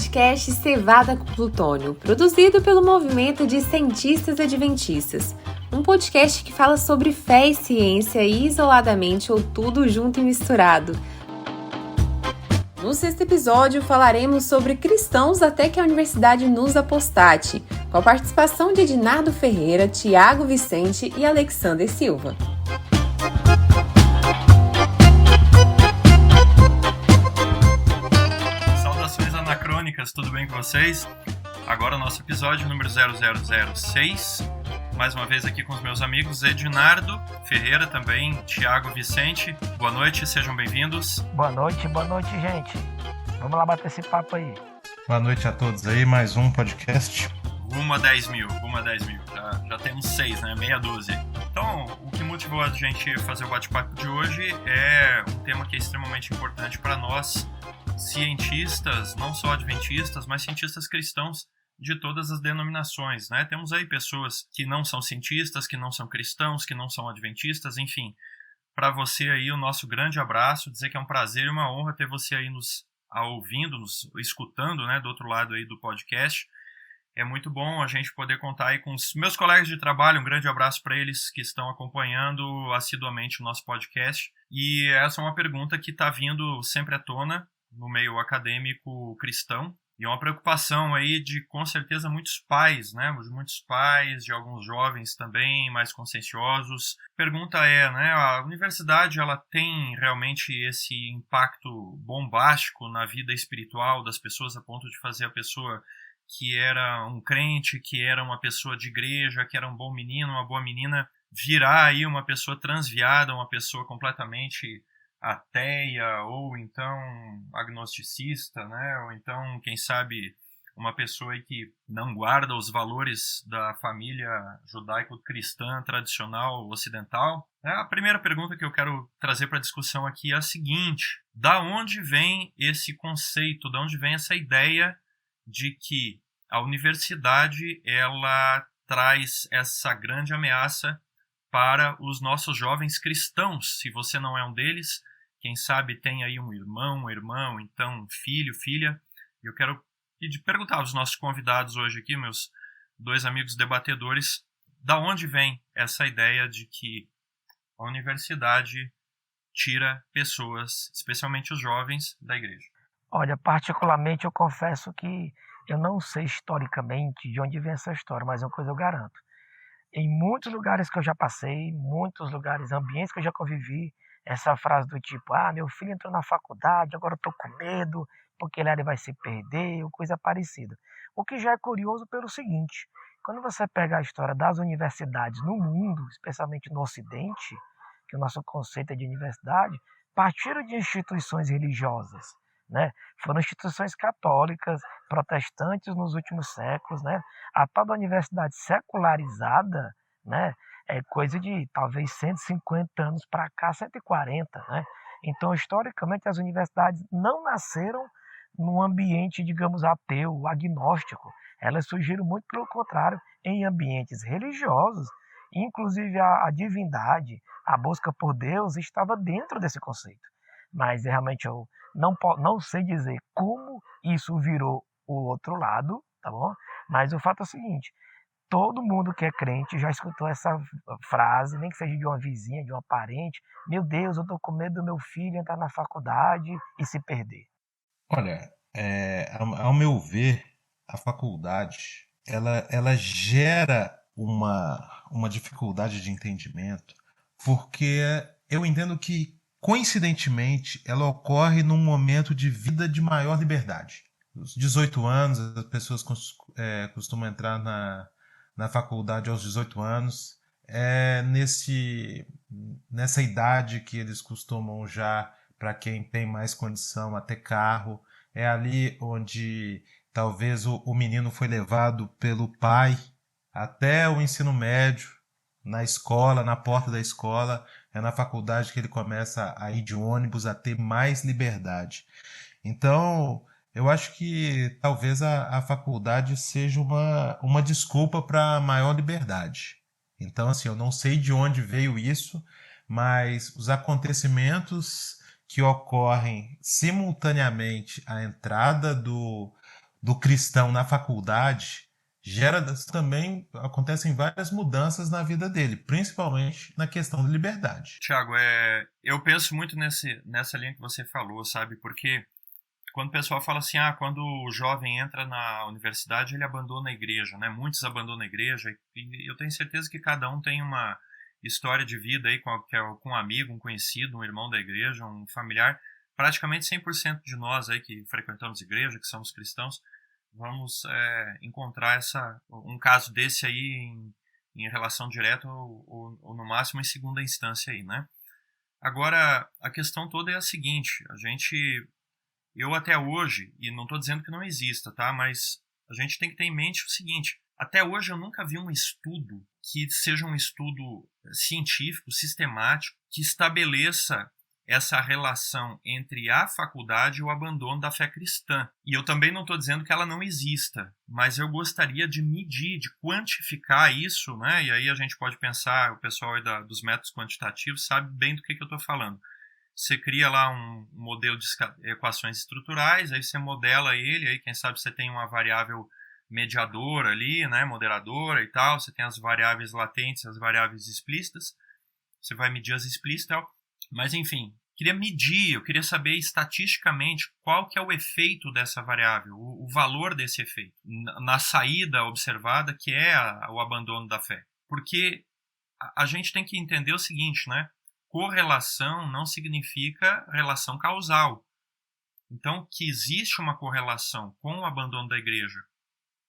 podcast Cevada com Plutônio, produzido pelo Movimento de Cientistas Adventistas. Um podcast que fala sobre fé e ciência isoladamente ou tudo junto e misturado. No sexto episódio falaremos sobre cristãos até que a universidade nos apostate, com a participação de Ednardo Ferreira, Tiago Vicente e Alexander Silva. Tudo bem com vocês? Agora o nosso episódio número 0006, mais uma vez aqui com os meus amigos Ednardo Ferreira, também Tiago Vicente. Boa noite, sejam bem-vindos. Boa noite, gente. Vamos lá bater esse papo aí. Boa noite a todos aí, mais um podcast. Rumo a 10 mil. Já temos 6, né? Meia dúzia. Então, o que motivou a gente fazer o bate-papo de hoje é um tema que é extremamente importante para nós, cientistas, não só adventistas, mas cientistas cristãos de todas as denominações, né? Temos aí pessoas que não são cientistas, que não são cristãos, que não são adventistas, enfim. Para você aí, o nosso grande abraço, dizer que é um prazer e uma honra ter você aí nos ouvindo, nos escutando, né, do outro lado aí do podcast. É muito bom a gente poder contar aí com os meus colegas de trabalho, um grande abraço para eles que estão acompanhando assiduamente o nosso podcast. E essa é uma pergunta que está vindo sempre à tona no meio acadêmico cristão, e é uma preocupação aí de, com certeza, muitos pais, né? Muitos pais, de alguns jovens também, mais conscienciosos. Pergunta é, né? A universidade, ela tem realmente esse impacto bombástico na vida espiritual das pessoas, a ponto de fazer a pessoa que era um crente, que era uma pessoa de igreja, que era um bom menino, uma boa menina, virar aí uma pessoa transviada, uma pessoa completamente ateia, ou então agnosticista, né? Ou então, quem sabe, uma pessoa aí que não guarda os valores da família judaico-cristã tradicional ocidental. A primeira pergunta que eu quero trazer para a discussão aqui é a seguinte: da onde vem esse conceito, da onde vem essa ideia de que a universidade ela traz essa grande ameaça para os nossos jovens cristãos? Se você não é um deles, quem sabe tem aí um irmão, então filho, filha. Eu quero perguntar aos nossos convidados hoje aqui, meus dois amigos debatedores, da onde vem essa ideia de que a universidade tira pessoas, especialmente os jovens, da igreja? Olha, particularmente eu confesso que eu não sei historicamente de onde vem essa história, mas uma coisa eu garanto. Em muitos lugares que eu já passei, muitos lugares, ambientes que eu já convivi, essa frase do tipo, meu filho entrou na faculdade, agora eu estou com medo, porque ele vai se perder, ou coisa parecida. O que já é curioso pelo seguinte: quando você pega a história das universidades no mundo, especialmente no Ocidente, que o nosso conceito é de universidade, partiram de instituições religiosas, né? Foram instituições católicas, protestantes nos últimos séculos, né? A tal da universidade secularizada, né, é coisa de talvez 150 anos para cá, 140, né? Então, historicamente, as universidades não nasceram num ambiente, digamos, ateu, agnóstico. Elas surgiram muito pelo contrário, em ambientes religiosos. Inclusive, a divindade, a busca por Deus estava dentro desse conceito. Mas realmente eu não sei dizer como isso virou o outro lado, tá bom? Mas o fato é o seguinte: todo mundo que é crente já escutou essa frase, nem que seja de uma vizinha, de uma parente: meu Deus, eu tô com medo do meu filho entrar na faculdade e se perder. Olha, ao meu ver, a faculdade, ela gera uma dificuldade de entendimento, porque eu entendo que, coincidentemente, ela ocorre num momento de vida de maior liberdade. Aos 18 anos, as pessoas costumam entrar na faculdade aos 18 anos. É nessa idade que eles costumam já, para quem tem mais condição, a ter carro. É ali onde talvez o menino foi levado pelo pai até o ensino médio, na escola, na porta da escola. É na faculdade que ele começa a ir de ônibus, a ter mais liberdade. Então, eu acho que talvez a faculdade seja uma desculpa para maior liberdade. Então, assim, eu não sei de onde veio isso, mas os acontecimentos que ocorrem simultaneamente à entrada do cristão na faculdade também acontecem várias mudanças na vida dele, principalmente na questão da liberdade. Tiago, eu penso muito nessa linha que você falou, sabe? Porque quando o pessoal fala assim, quando o jovem entra na universidade, ele abandona a igreja, né? Muitos abandonam a igreja, e eu tenho certeza que cada um tem uma história de vida aí com um amigo, um conhecido, um irmão da igreja, um familiar. Praticamente 100% de nós aí que frequentamos igreja, que somos cristãos, vamos encontrar um caso desse aí em relação direta ou no máximo em segunda instância aí, né? Agora, a questão toda é a seguinte, eu até hoje, e não estou dizendo que não exista, tá? Mas a gente tem que ter em mente o seguinte, até hoje eu nunca vi um estudo que seja um estudo científico, sistemático, que estabeleça essa relação entre a faculdade e o abandono da fé cristã. E eu também não estou dizendo que ela não exista, mas eu gostaria de medir, de quantificar isso, né? E aí a gente pode pensar, o pessoal aí dos métodos quantitativos sabe bem do que eu estou falando. Você cria lá um modelo de equações estruturais, aí você modela ele, aí quem sabe você tem uma variável mediadora ali, né, moderadora e tal, você tem as variáveis latentes, as variáveis explícitas, você vai medir as explícitas e tal, mas enfim, eu queria saber estatisticamente qual que é o efeito dessa variável, o valor desse efeito, na saída observada que é o abandono da fé, porque a gente tem que entender o seguinte, né, correlação não significa relação causal. Então, que existe uma correlação com o abandono da igreja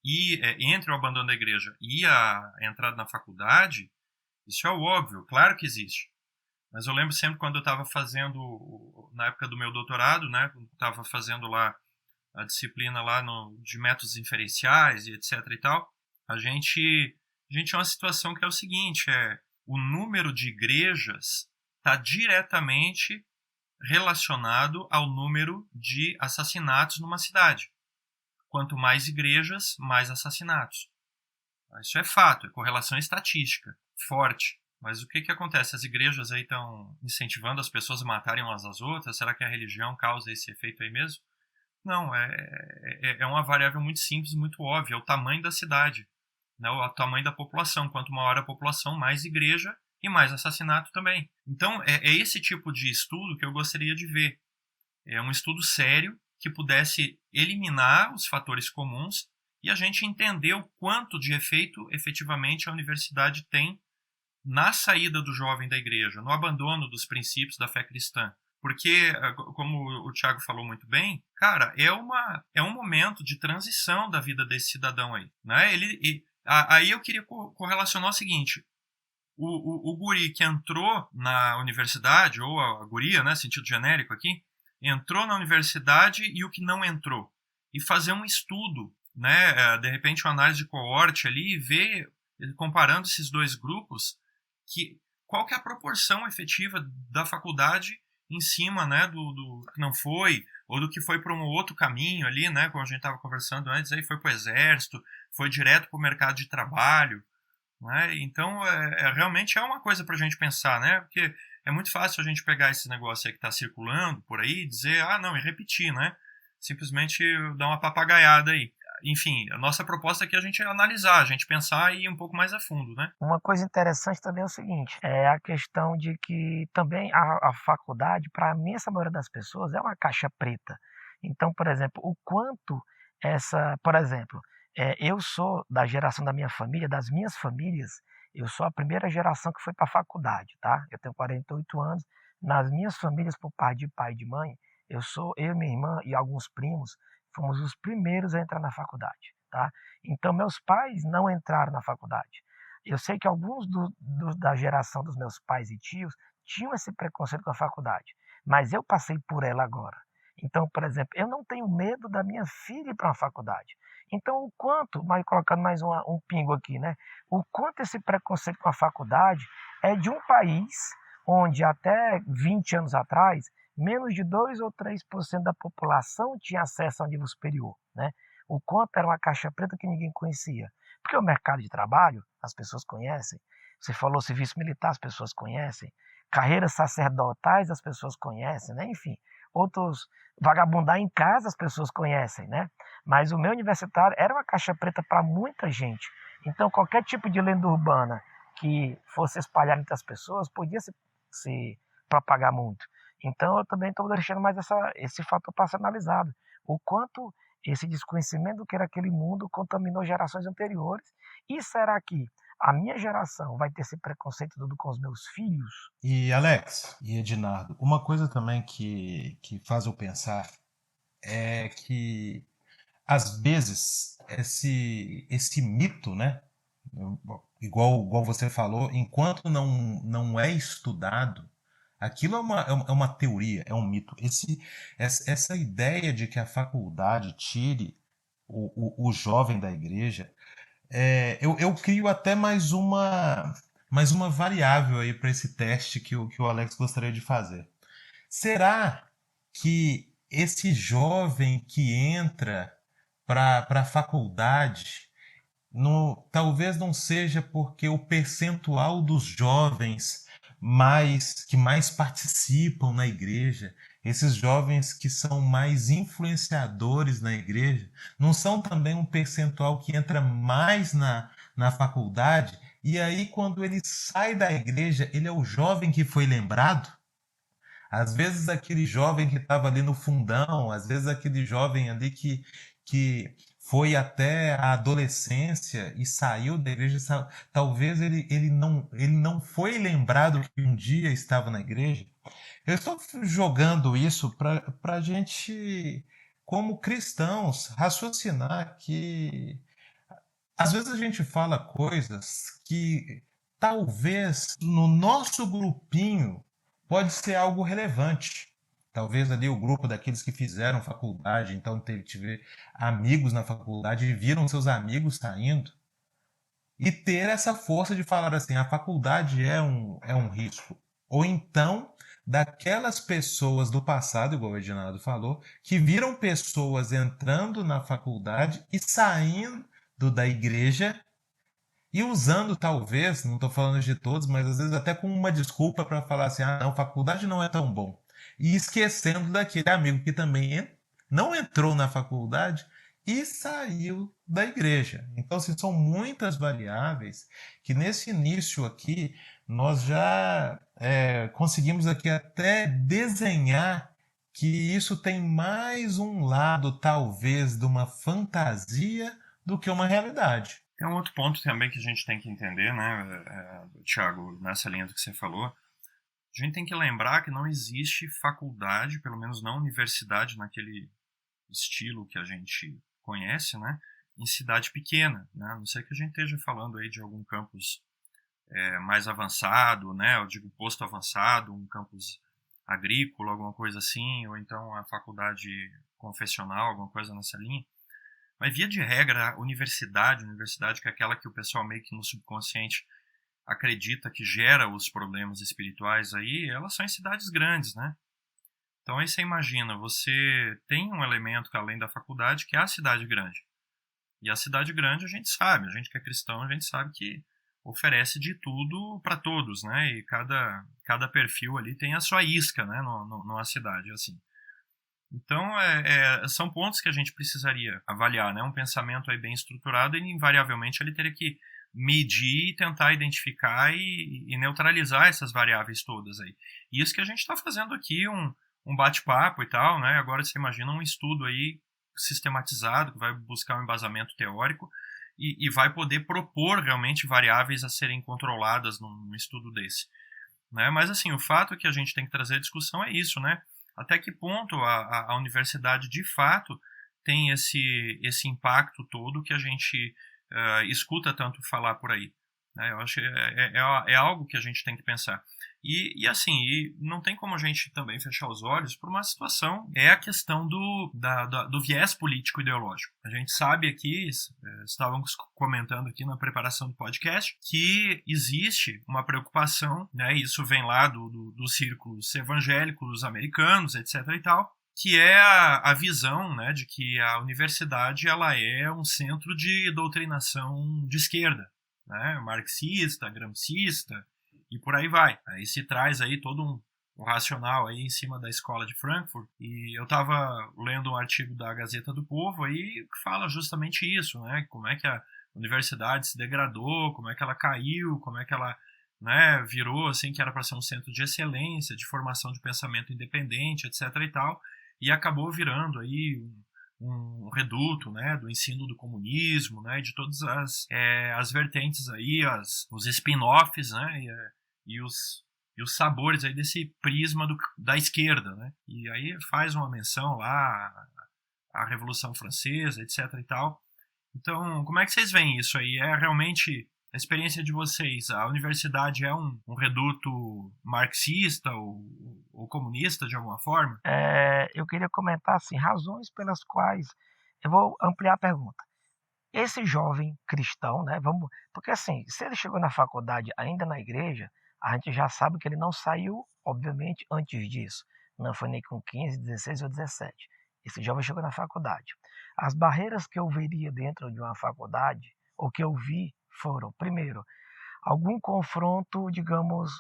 e entre o abandono da igreja e a entrada na faculdade, isso é óbvio, claro que existe. Mas eu lembro sempre quando eu estava fazendo, na época do meu doutorado, né, estava fazendo lá a disciplina lá de métodos inferenciais e etc e tal, a gente tinha uma situação que é o seguinte, o número de igrejas está diretamente relacionado ao número de assassinatos numa cidade. Quanto mais igrejas, mais assassinatos. Isso é fato, é correlação estatística, forte. Mas o que acontece? As igrejas aí estão incentivando as pessoas a matarem umas às outras? Será que a religião causa esse efeito aí mesmo? Não, é uma variável muito simples, muito óbvia, é o tamanho da cidade, né? O tamanho da população. Quanto maior a população, mais igreja e mais assassinato também. Então, é esse tipo de estudo que eu gostaria de ver. É um estudo sério que pudesse eliminar os fatores comuns e a gente entender o quanto de efeito efetivamente a universidade tem na saída do jovem da igreja, no abandono dos princípios da fé cristã. Porque, como o Tiago falou muito bem, cara, é um momento de transição da vida desse cidadão aí. Né? Aí eu queria correlacionar o seguinte, o guri que entrou na universidade, ou a guria, né, sentido genérico aqui, entrou na universidade e o que não entrou. E fazer um estudo, né, de repente uma análise de coorte ali, e ver, comparando esses dois grupos, qual que é a proporção efetiva da faculdade em cima, né, do que não foi, ou do que foi para um outro caminho ali, né, como a gente estava conversando antes, aí foi para o exército, foi direto para o mercado de trabalho. Né? Então, realmente é uma coisa para a gente pensar, né? Porque é muito fácil a gente pegar esse negócio aí que está circulando por aí e dizer, não, e repetir, né? Simplesmente dar uma papagaiada aí. Enfim, a nossa proposta aqui é a gente analisar, a gente pensar e ir um pouco mais a fundo, né? Uma coisa interessante também é o seguinte, é a questão de que também a faculdade, para a imensa maioria das pessoas, é uma caixa preta. Então, por exemplo, o quanto por exemplo, eu sou da geração da minha família, das minhas famílias, eu sou a primeira geração que foi para a faculdade, tá? Eu tenho 48 anos, nas minhas famílias, por pai e de mãe, eu, minha irmã e alguns primos, fomos os primeiros a entrar na faculdade, tá? Então, meus pais não entraram na faculdade. Eu sei que alguns da geração dos meus pais e tios tinham esse preconceito com a faculdade, mas eu passei por ela agora. Então, por exemplo, eu não tenho medo da minha filha ir para uma faculdade. Então, o quanto, colocando mais um pingo aqui, né? O quanto esse preconceito com a faculdade é de um país onde até 20 anos atrás, menos de 2 ou 3% da população tinha acesso ao nível superior, né? O quanto era uma caixa preta que ninguém conhecia. Porque o mercado de trabalho, as pessoas conhecem. Você falou serviço militar, as pessoas conhecem. Carreiras sacerdotais, as pessoas conhecem, né? Enfim, outros vagabundar em casa as pessoas conhecem, né? Mas o meu universitário era uma caixa preta para muita gente. Então, qualquer tipo de lenda urbana que fosse espalhar entre as pessoas podia se propagar muito. Então, eu também estou deixando mais esse fator para ser analisado. O quanto esse desconhecimento do que era aquele mundo contaminou gerações anteriores. E será que a minha geração vai ter esse preconceito tudo com os meus filhos? E Alex e Edinardo, uma coisa também que faz eu pensar é que às vezes esse mito, né? Igual você falou, enquanto não é estudado, aquilo é uma teoria, é um mito. Essa ideia de que a faculdade tire o jovem da igreja, eu crio até mais uma variável aí para esse teste que o Alex gostaria de fazer. Será que esse jovem que entra para a faculdade talvez não seja porque o percentual dos jovens que mais participam na igreja, esses jovens que são mais influenciadores na igreja, não são também um percentual que entra mais na faculdade, e aí quando ele sai da igreja, ele é o jovem que foi lembrado? Às vezes aquele jovem que estava ali no fundão, às vezes aquele jovem ali que foi até a adolescência e saiu da igreja, talvez ele não foi lembrado que um dia estava na igreja. Eu estou jogando isso para a gente, como cristãos, raciocinar que às vezes a gente fala coisas que talvez no nosso grupinho pode ser algo relevante. Talvez ali o grupo daqueles que fizeram faculdade, então tive amigos na faculdade e viram seus amigos saindo. E ter essa força de falar assim, a faculdade é um risco. Ou então, daquelas pessoas do passado, igual o Edinardo falou, que viram pessoas entrando na faculdade e saindo da igreja e usando talvez, não estou falando de todos, mas às vezes até com uma desculpa para falar assim, não, faculdade não é tão bom. E esquecendo daquele amigo que também não entrou na faculdade e saiu da igreja. Então, assim, são muitas variáveis que nesse início aqui nós já conseguimos aqui até desenhar que isso tem mais um lado, talvez, de uma fantasia do que uma realidade. Tem um outro ponto também que a gente tem que entender, né, Thiago, nessa linha do que você falou. A gente tem que lembrar que não existe faculdade, pelo menos não universidade naquele estilo que a gente conhece, né, em cidade pequena, né, a não ser que a gente esteja falando aí de algum campus mais avançado, né, eu digo posto avançado, um campus agrícola, alguma coisa assim, ou então a faculdade confessional, alguma coisa nessa linha. Mas, via de regra, a universidade que é aquela que o pessoal meio que no subconsciente acredita que gera os problemas espirituais aí, elas são em cidades grandes, né? Então aí você imagina, você tem um elemento que além da faculdade, que é a cidade grande. E a cidade grande a gente que é cristão, a gente sabe que oferece de tudo para todos, né? E cada perfil ali tem a sua isca, né? Numa cidade, assim. Então, são pontos que a gente precisaria avaliar, né? Um pensamento aí bem estruturado e, invariavelmente, ele teria que medir e tentar identificar e neutralizar essas variáveis todas aí. E isso que a gente está fazendo aqui, um bate-papo e tal, né? Agora você imagina um estudo aí sistematizado, que vai buscar um embasamento teórico e vai poder propor realmente variáveis a serem controladas num estudo desse. Né? Mas, assim, o fato que a gente tem que trazer à discussão é isso, né? Até que ponto a universidade, de fato, tem esse impacto todo que a gente escuta tanto falar por aí. Né? Eu acho que é algo que a gente tem que pensar. E assim, não tem como a gente também fechar os olhos por uma situação, é a questão do viés político-ideológico. A gente sabe aqui, estávamos comentando aqui na preparação do podcast, que existe uma preocupação, né, isso vem lá dos círculos evangélicos americanos, etc. e tal, que é a visão, né, de que a universidade ela é um centro de doutrinação de esquerda, né, marxista, gramscista, e por aí vai. Aí se traz aí todo o racional aí em cima da escola de Frankfurt, e eu estava lendo um artigo da Gazeta do Povo aí que fala justamente isso, né? Como é que a universidade se degradou, como é que ela caiu, como é que ela, né, virou assim, que era para ser um centro de excelência, de formação de pensamento independente, etc. e tal, e acabou virando aí um reduto, né, do ensino do comunismo, né, de todas as vertentes aí, os spin-offs, né, e os sabores aí desse prisma da esquerda, né, e aí faz uma menção lá à Revolução Francesa, etc. e tal. Então, como é que vocês veem isso aí? É realmente a experiência de vocês? A universidade é um reduto marxista ou comunista de alguma forma? Eu queria comentar assim, razões pelas quais eu vou ampliar a pergunta. Esse jovem cristão, né? Porque assim, se ele chegou na faculdade ainda na igreja, a gente já sabe que ele não saiu, obviamente, antes disso. Não foi nem com 15, 16 ou 17. Esse jovem chegou na faculdade. As barreiras que eu veria dentro de uma faculdade, ou que eu vi, foram, primeiro, algum confronto, digamos,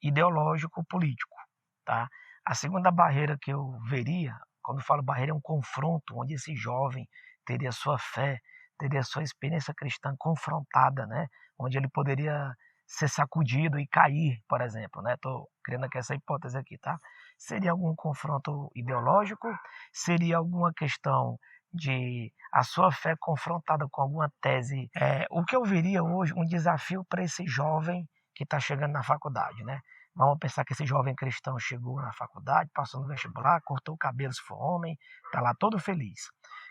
ideológico, político, tá? A segunda barreira que eu veria, quando eu falo barreira, é um confronto onde esse jovem teria sua fé, teria sua experiência cristã confrontada, né? Onde ele poderia ser sacudido e cair, por exemplo, né? Estou criando aqui essa hipótese aqui, tá? Seria algum confronto ideológico? Seria alguma questão de a sua fé confrontada com alguma tese? O que eu veria hoje, um desafio para esse jovem que está chegando na faculdade, né? Vamos pensar que esse jovem cristão chegou na faculdade, passou no vestibular, cortou o cabelo se for homem, está lá todo feliz.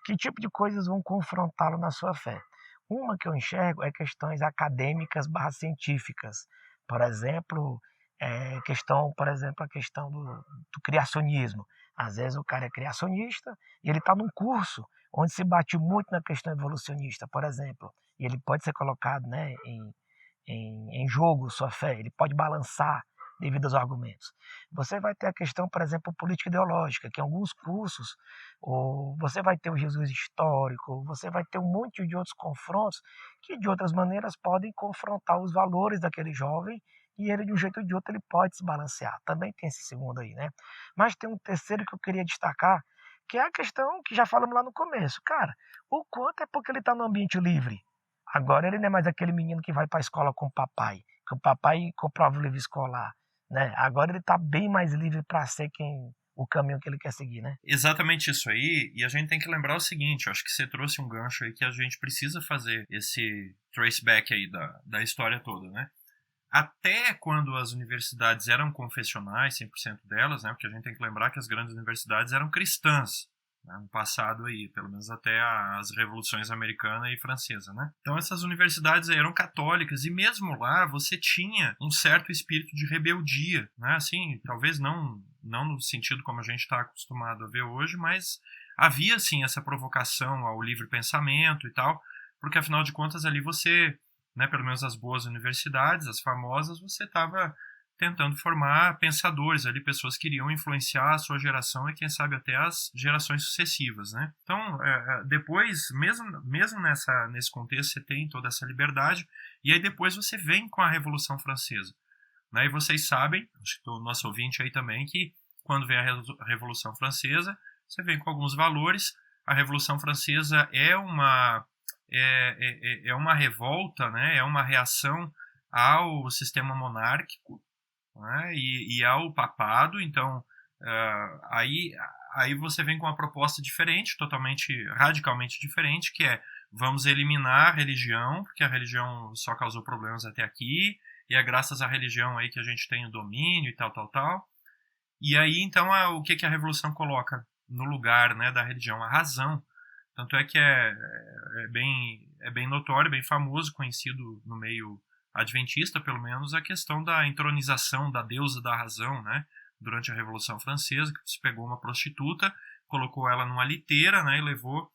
Que tipo de coisas vão confrontá-lo na sua fé? Uma que eu enxergo é questões acadêmicas / científicas. Por exemplo, a questão do criacionismo. Às vezes o cara é criacionista e ele está num curso onde se bate muito na questão evolucionista, por exemplo. E ele pode ser colocado, né, em jogo sua fé, ele pode balançar devido aos argumentos. Você vai ter a questão, por exemplo, política ideológica, que em alguns cursos, ou você vai ter o Jesus histórico, você vai ter um monte de outros confrontos que, de outras maneiras, podem confrontar os valores daquele jovem e ele, de um jeito ou de outro, ele pode se balancear. Também tem esse segundo aí, né? Mas tem um terceiro que eu queria destacar, que é a questão que já falamos lá no começo. Cara, o quanto é porque ele está no ambiente livre. Agora ele não é mais aquele menino que vai para a escola com o papai, que o papai comprova o livro escolar, né? Agora ele está bem mais livre para ser o caminho que ele quer seguir, né? Exatamente isso aí, e a gente tem que lembrar o seguinte, eu acho que você trouxe um gancho aí que a gente precisa fazer esse traceback aí da história toda, né? Até quando as universidades eram confessionais, 100% delas, né? Porque a gente tem que lembrar que as grandes universidades eram cristãs, né, no passado aí, pelo menos até as revoluções americana e francesa, né? Então essas universidades eram católicas e mesmo lá você tinha um certo espírito de rebeldia, né? Assim, talvez não no sentido como a gente está acostumado a ver hoje, mas havia sim essa provocação ao livre pensamento e tal, porque afinal de contas ali você, né, pelo menos as boas universidades, as famosas, você estava tentando formar pensadores ali, pessoas que iriam influenciar a sua geração e quem sabe até as gerações sucessivas, né? Então, depois, mesmo nesse contexto, você tem toda essa liberdade, e aí depois você vem com a Revolução Francesa, né? E vocês sabem, acho que o nosso ouvinte aí também, que quando vem a Revolução Francesa, você vem com alguns valores. A Revolução Francesa é uma revolta, né? É uma reação ao sistema monárquico, né, e ao papado. Então aí você vem com uma proposta diferente, radicalmente diferente, que é: vamos eliminar a religião, porque a religião só causou problemas até aqui, e é graças à religião aí que a gente tem o domínio e tal. E aí, então, o que a Revolução coloca no lugar, né, da religião? A razão. Tanto é que é bem notório, bem famoso, conhecido no meio adventista, pelo menos, a questão da entronização da deusa da razão, né? Durante a Revolução Francesa, que se pegou uma prostituta, colocou ela numa liteira, né? E levou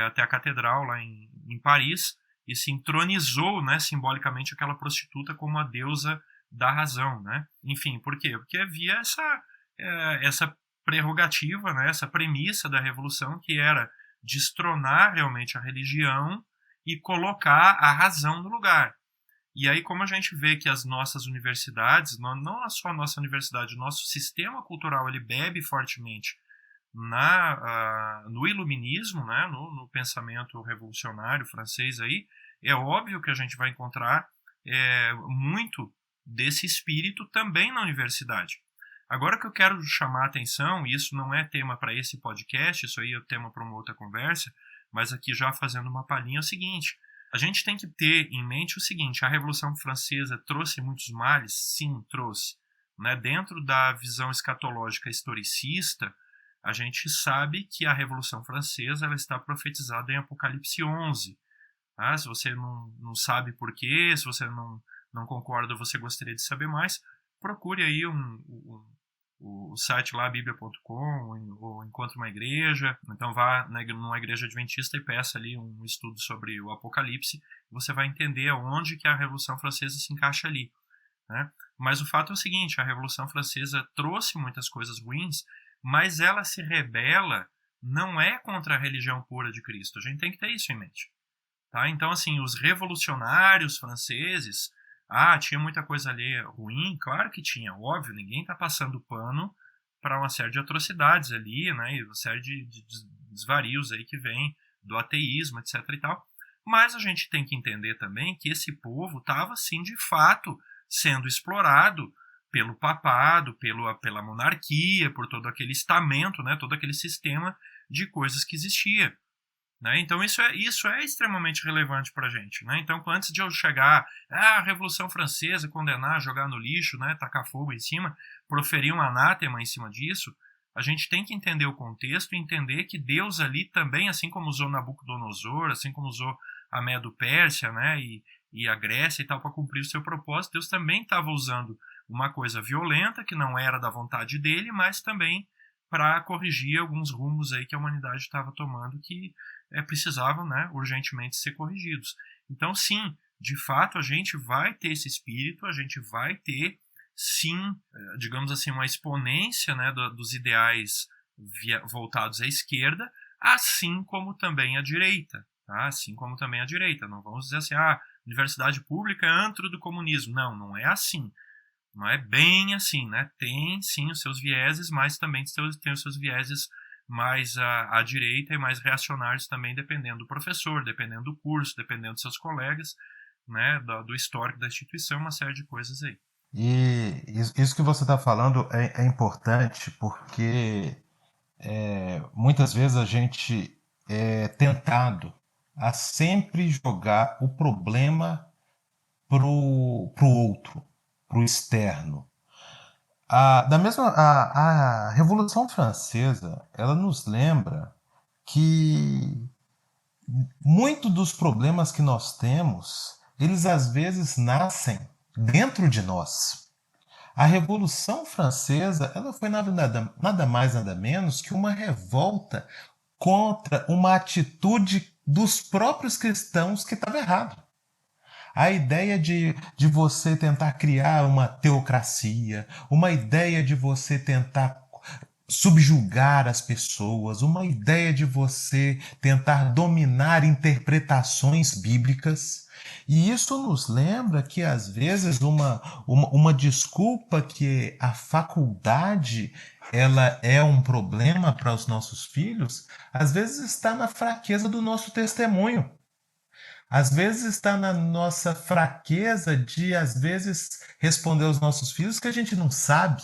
até a catedral lá em Paris e se entronizou, né, simbolicamente aquela prostituta como a deusa da razão, né? Enfim, por quê? Porque havia essa prerrogativa, né? Essa premissa da Revolução, que era destronar realmente a religião e colocar a razão no lugar. E aí, como a gente vê que as nossas universidades, não só a nossa universidade, o nosso sistema cultural, ele bebe fortemente no iluminismo, né, no pensamento revolucionário francês aí, é óbvio que a gente vai encontrar muito desse espírito também na universidade. Agora que eu quero chamar a atenção, e isso não é tema para esse podcast, isso aí é tema para uma outra conversa, mas aqui já fazendo uma palhinha, é o seguinte: a gente tem que ter em mente o seguinte: a Revolução Francesa trouxe muitos males? Sim, trouxe. Né? Dentro da visão escatológica historicista, a gente sabe que a Revolução Francesa ela está profetizada em Apocalipse 11. Ah, se você não sabe por quê, se você não concorda, você gostaria de saber mais, procure aí o site lá, biblia.com, ou encontre uma igreja, então vá numa igreja adventista e peça ali um estudo sobre o Apocalipse, você vai entender onde que a Revolução Francesa se encaixa ali. Né? Mas o fato é o seguinte: a Revolução Francesa trouxe muitas coisas ruins, mas ela se rebela não é contra a religião pura de Cristo. A gente tem que ter isso em mente. Tá? Então, assim, os revolucionários franceses, tinha muita coisa ali ruim? Claro que tinha, óbvio, ninguém está passando pano para uma série de atrocidades ali, né, e uma série de desvarios aí que vem do ateísmo, etc. e tal. Mas a gente tem que entender também que esse povo estava, sim, de fato, sendo explorado pelo papado, pela monarquia, por todo aquele estamento, né, todo aquele sistema de coisas que existia. Né? Então isso é extremamente relevante para a gente. Né? Então, antes de eu chegar a Revolução Francesa, condenar, jogar no lixo, né, tacar fogo em cima, proferir um anátema em cima disso, a gente tem que entender o contexto e entender que Deus ali também, assim como usou Nabucodonosor, assim como usou a Medo-Pérsia, né, e a Grécia e tal, para cumprir o seu propósito, Deus também estava usando uma coisa violenta que não era da vontade dele, mas também para corrigir alguns rumos aí que a humanidade estava tomando que precisavam, né, urgentemente ser corrigidos. Então, sim, de fato, a gente vai ter esse espírito, a gente vai ter, sim, digamos assim, uma exponência, né, dos ideais voltados à esquerda, assim como também à direita. Tá? Assim como também à direita. Não vamos dizer assim, universidade pública é antro do comunismo. Não é assim. Não é bem assim, né? Tem, sim, os seus vieses, mas também tem os seus vieses mais à direita e mais reacionários também, dependendo do professor, dependendo do curso, dependendo dos seus colegas, né? Do histórico da instituição, uma série de coisas aí. E isso que você está falando é importante porque muitas vezes a gente é tentado a sempre jogar o problema pro outro, pro externo. A Revolução Francesa, ela nos lembra que muito dos problemas que nós temos, eles às vezes nascem dentro de nós. A Revolução Francesa, ela foi nada mais, nada menos que uma revolta contra uma atitude dos próprios cristãos que estava errado. A ideia de você tentar criar uma teocracia, uma ideia de você tentar subjugar as pessoas, uma ideia de você tentar dominar interpretações bíblicas. E isso nos lembra que, às vezes, uma desculpa que a faculdade ela é um problema para os nossos filhos, às vezes está na fraqueza do nosso testemunho. Às vezes está na nossa fraqueza de, às vezes, responder aos nossos filhos que a gente não sabe.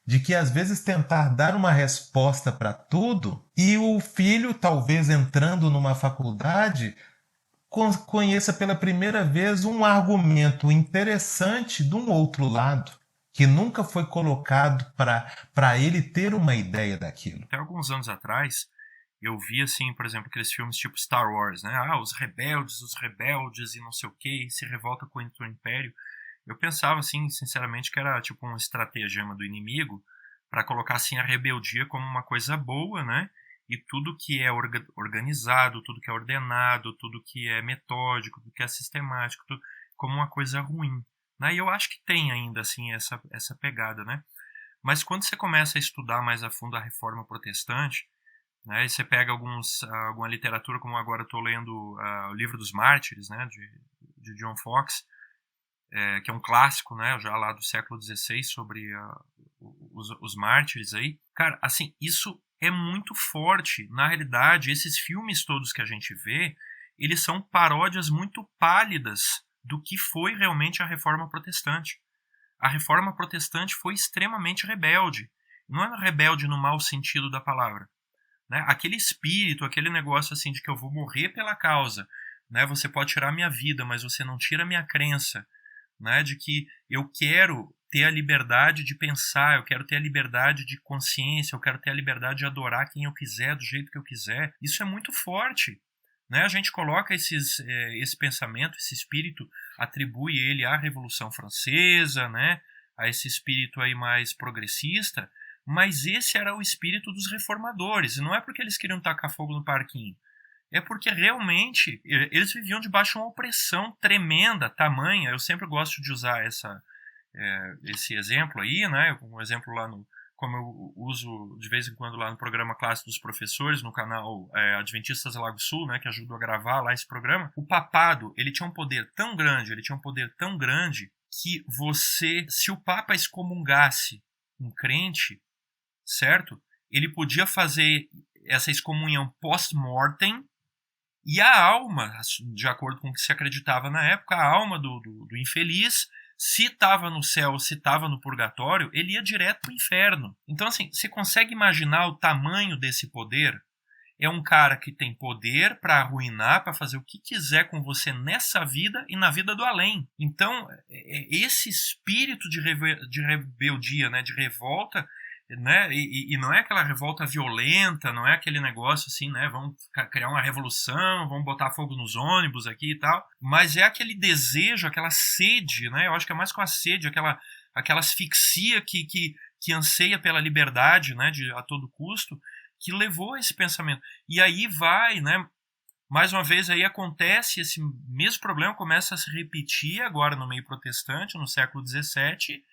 De que, às vezes, tentar dar uma resposta para tudo e o filho, talvez entrando numa faculdade, conheça pela primeira vez um argumento interessante de um outro lado, que nunca foi colocado para ele ter uma ideia daquilo. Até alguns anos atrás, eu vi, assim, por exemplo, aqueles filmes tipo Star Wars, né? Os rebeldes e não sei o que, se revolta contra o Império. Eu pensava, assim, sinceramente, que era tipo um estratagema do inimigo para colocar, assim, a rebeldia como uma coisa boa, né? E tudo que é organizado, tudo que é ordenado, tudo que é metódico, tudo que é sistemático, tudo como uma coisa ruim. Né? E eu acho que tem ainda, assim, essa pegada, né? Mas quando você começa a estudar mais a fundo a Reforma Protestante, né, e você pega alguma literatura, como agora estou lendo o Livro dos Mártires, né, de John Foxe, que é um clássico, né, já lá do século XVI, sobre os mártires aí. Cara, assim, isso é muito forte. Na realidade, esses filmes todos que a gente vê, eles são paródias muito pálidas do que foi realmente a Reforma Protestante. A Reforma Protestante foi extremamente rebelde. Não é rebelde no mau sentido da palavra, né? Aquele espírito, aquele negócio assim de que eu vou morrer pela causa, né? Você pode tirar minha vida, mas você não tira minha crença, né? De que eu quero ter a liberdade de pensar, eu quero ter a liberdade de consciência, eu quero ter a liberdade de adorar quem eu quiser, do jeito que eu quiser. Isso é muito forte, né? A gente coloca esse pensamento, esse espírito, atribui ele à Revolução Francesa, né? A esse espírito aí mais progressista, mas esse era o espírito dos reformadores, e não é porque eles queriam tacar fogo no parquinho, é porque realmente eles viviam debaixo de uma opressão tremenda, tamanha. Eu sempre gosto de usar esse exemplo aí, né? Um exemplo lá como eu uso de vez em quando lá no programa Clássico dos Professores, no canal Adventistas Lago Sul, né, que ajuda a gravar lá esse programa. O papado, ele tinha um poder tão grande, que se o Papa excomungasse um crente, certo? Ele podia fazer essa excomunhão post-mortem, e a alma, de acordo com o que se acreditava na época, a alma do infeliz, se estava no céu ou se estava no purgatório, ele ia direto para o inferno. Então, assim, você consegue imaginar o tamanho desse poder? É um cara que tem poder para arruinar, para fazer o que quiser com você nessa vida e na vida do além. Então, esse espírito de rebeldia, né, de revolta, né, e não é aquela revolta violenta, não é aquele negócio assim, né, vamos criar uma revolução, vamos botar fogo nos ônibus aqui e tal, mas é aquele desejo, aquela sede, né, eu acho que é mais com a sede, aquela asfixia que anseia pela liberdade, né, a todo custo, que levou a esse pensamento. E aí vai, né, mais uma vez aí acontece, esse mesmo problema começa a se repetir agora no meio protestante, no século XVII,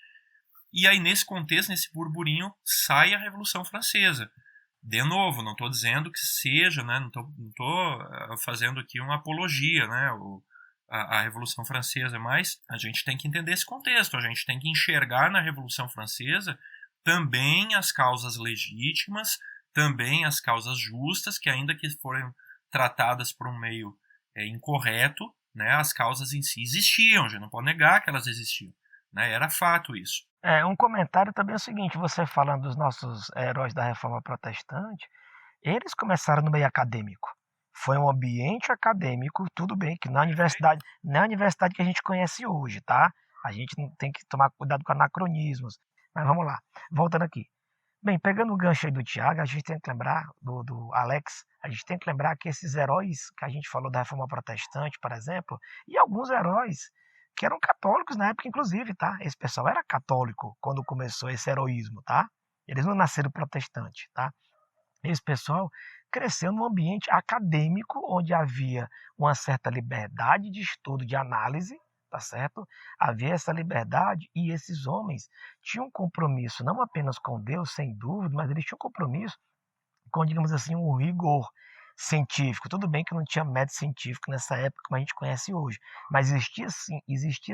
e aí nesse contexto, nesse burburinho, sai a Revolução Francesa. De novo, não estou dizendo que seja, né, não estou fazendo aqui uma apologia, né, a Revolução Francesa, mas a gente tem que entender esse contexto, a gente tem que enxergar na Revolução Francesa também as causas legítimas, também as causas justas, que ainda que foram tratadas por um meio incorreto, né, as causas em si existiam, a gente não pode negar que elas existiam, né, era fato isso. Um comentário também é o seguinte, você falando dos nossos heróis da Reforma Protestante, eles começaram no meio acadêmico. Foi um ambiente acadêmico, tudo bem, que não é a universidade que a gente conhece hoje, tá? A gente tem que tomar cuidado com anacronismos. Mas vamos lá, voltando aqui. Bem, pegando o gancho aí do Tiago, a gente tem que lembrar, do Alex, a gente tem que lembrar que esses heróis que a gente falou da Reforma Protestante, por exemplo, e alguns heróis que eram católicos na época, inclusive, tá? Esse pessoal era católico quando começou esse heroísmo, tá? Eles não nasceram protestantes, tá? Esse pessoal cresceu num ambiente acadêmico onde havia uma certa liberdade de estudo, de análise, tá certo? Havia essa liberdade e esses homens tinham um compromisso não apenas com Deus, sem dúvida, mas eles tinham um compromisso com, digamos assim, um rigor científico. Tudo bem que não tinha método científico nessa época como a gente conhece hoje, mas existia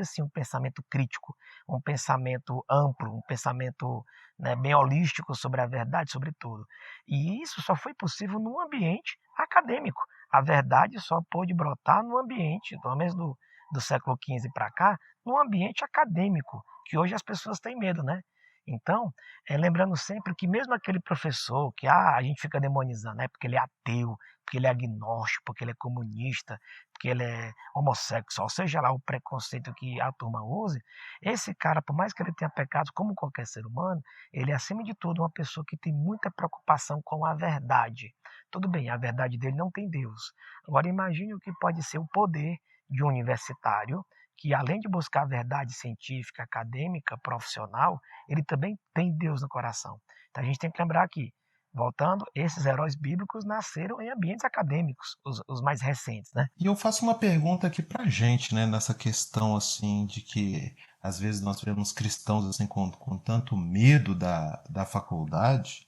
sim um pensamento crítico, um pensamento amplo, um pensamento, né, bem holístico sobre a verdade, sobre tudo. E isso só foi possível num ambiente acadêmico. A verdade só pôde brotar no ambiente, pelo menos do século XV para cá, num ambiente acadêmico, que hoje as pessoas têm medo, né? Então, lembrando sempre que mesmo aquele professor que a gente fica demonizando, né, porque ele é ateu, porque ele é agnóstico, porque ele é comunista, porque ele é homossexual, seja lá o preconceito que a turma use, esse cara, por mais que ele tenha pecados como qualquer ser humano, ele é acima de tudo uma pessoa que tem muita preocupação com a verdade. Tudo bem, a verdade dele não tem Deus. Agora imagine o que pode ser o poder de um universitário que, além de buscar a verdade científica, acadêmica, profissional, ele também tem Deus no coração. Então a gente tem que lembrar aqui, voltando, esses heróis bíblicos nasceram em ambientes acadêmicos, os mais recentes, né? E eu faço uma pergunta aqui pra gente, né, nessa questão, assim, de que às vezes nós vemos cristãos, assim, com tanto medo da faculdade.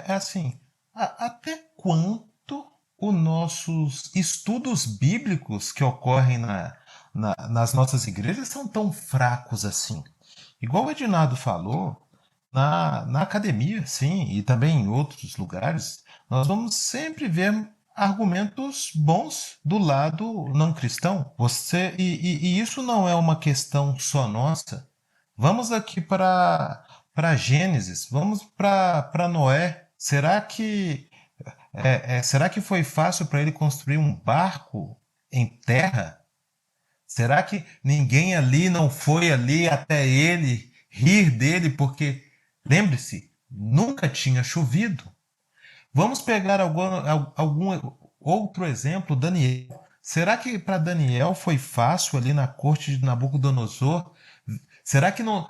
Assim, até quanto os nossos estudos bíblicos que ocorrem nas nossas igrejas são tão fracos assim. Igual o Ednardo falou, na academia, sim, e também em outros lugares, nós vamos sempre ver argumentos bons do lado não cristão. E isso não é uma questão só nossa. Vamos aqui para Gênesis, vamos para Noé. Será que foi fácil para ele construir um barco em terra? Será que ninguém ali não foi ali até ele rir dele? Porque, lembre-se, nunca tinha chovido. Vamos pegar algum outro exemplo, Daniel. Será que para Daniel foi fácil ali na corte de Nabucodonosor? Será que não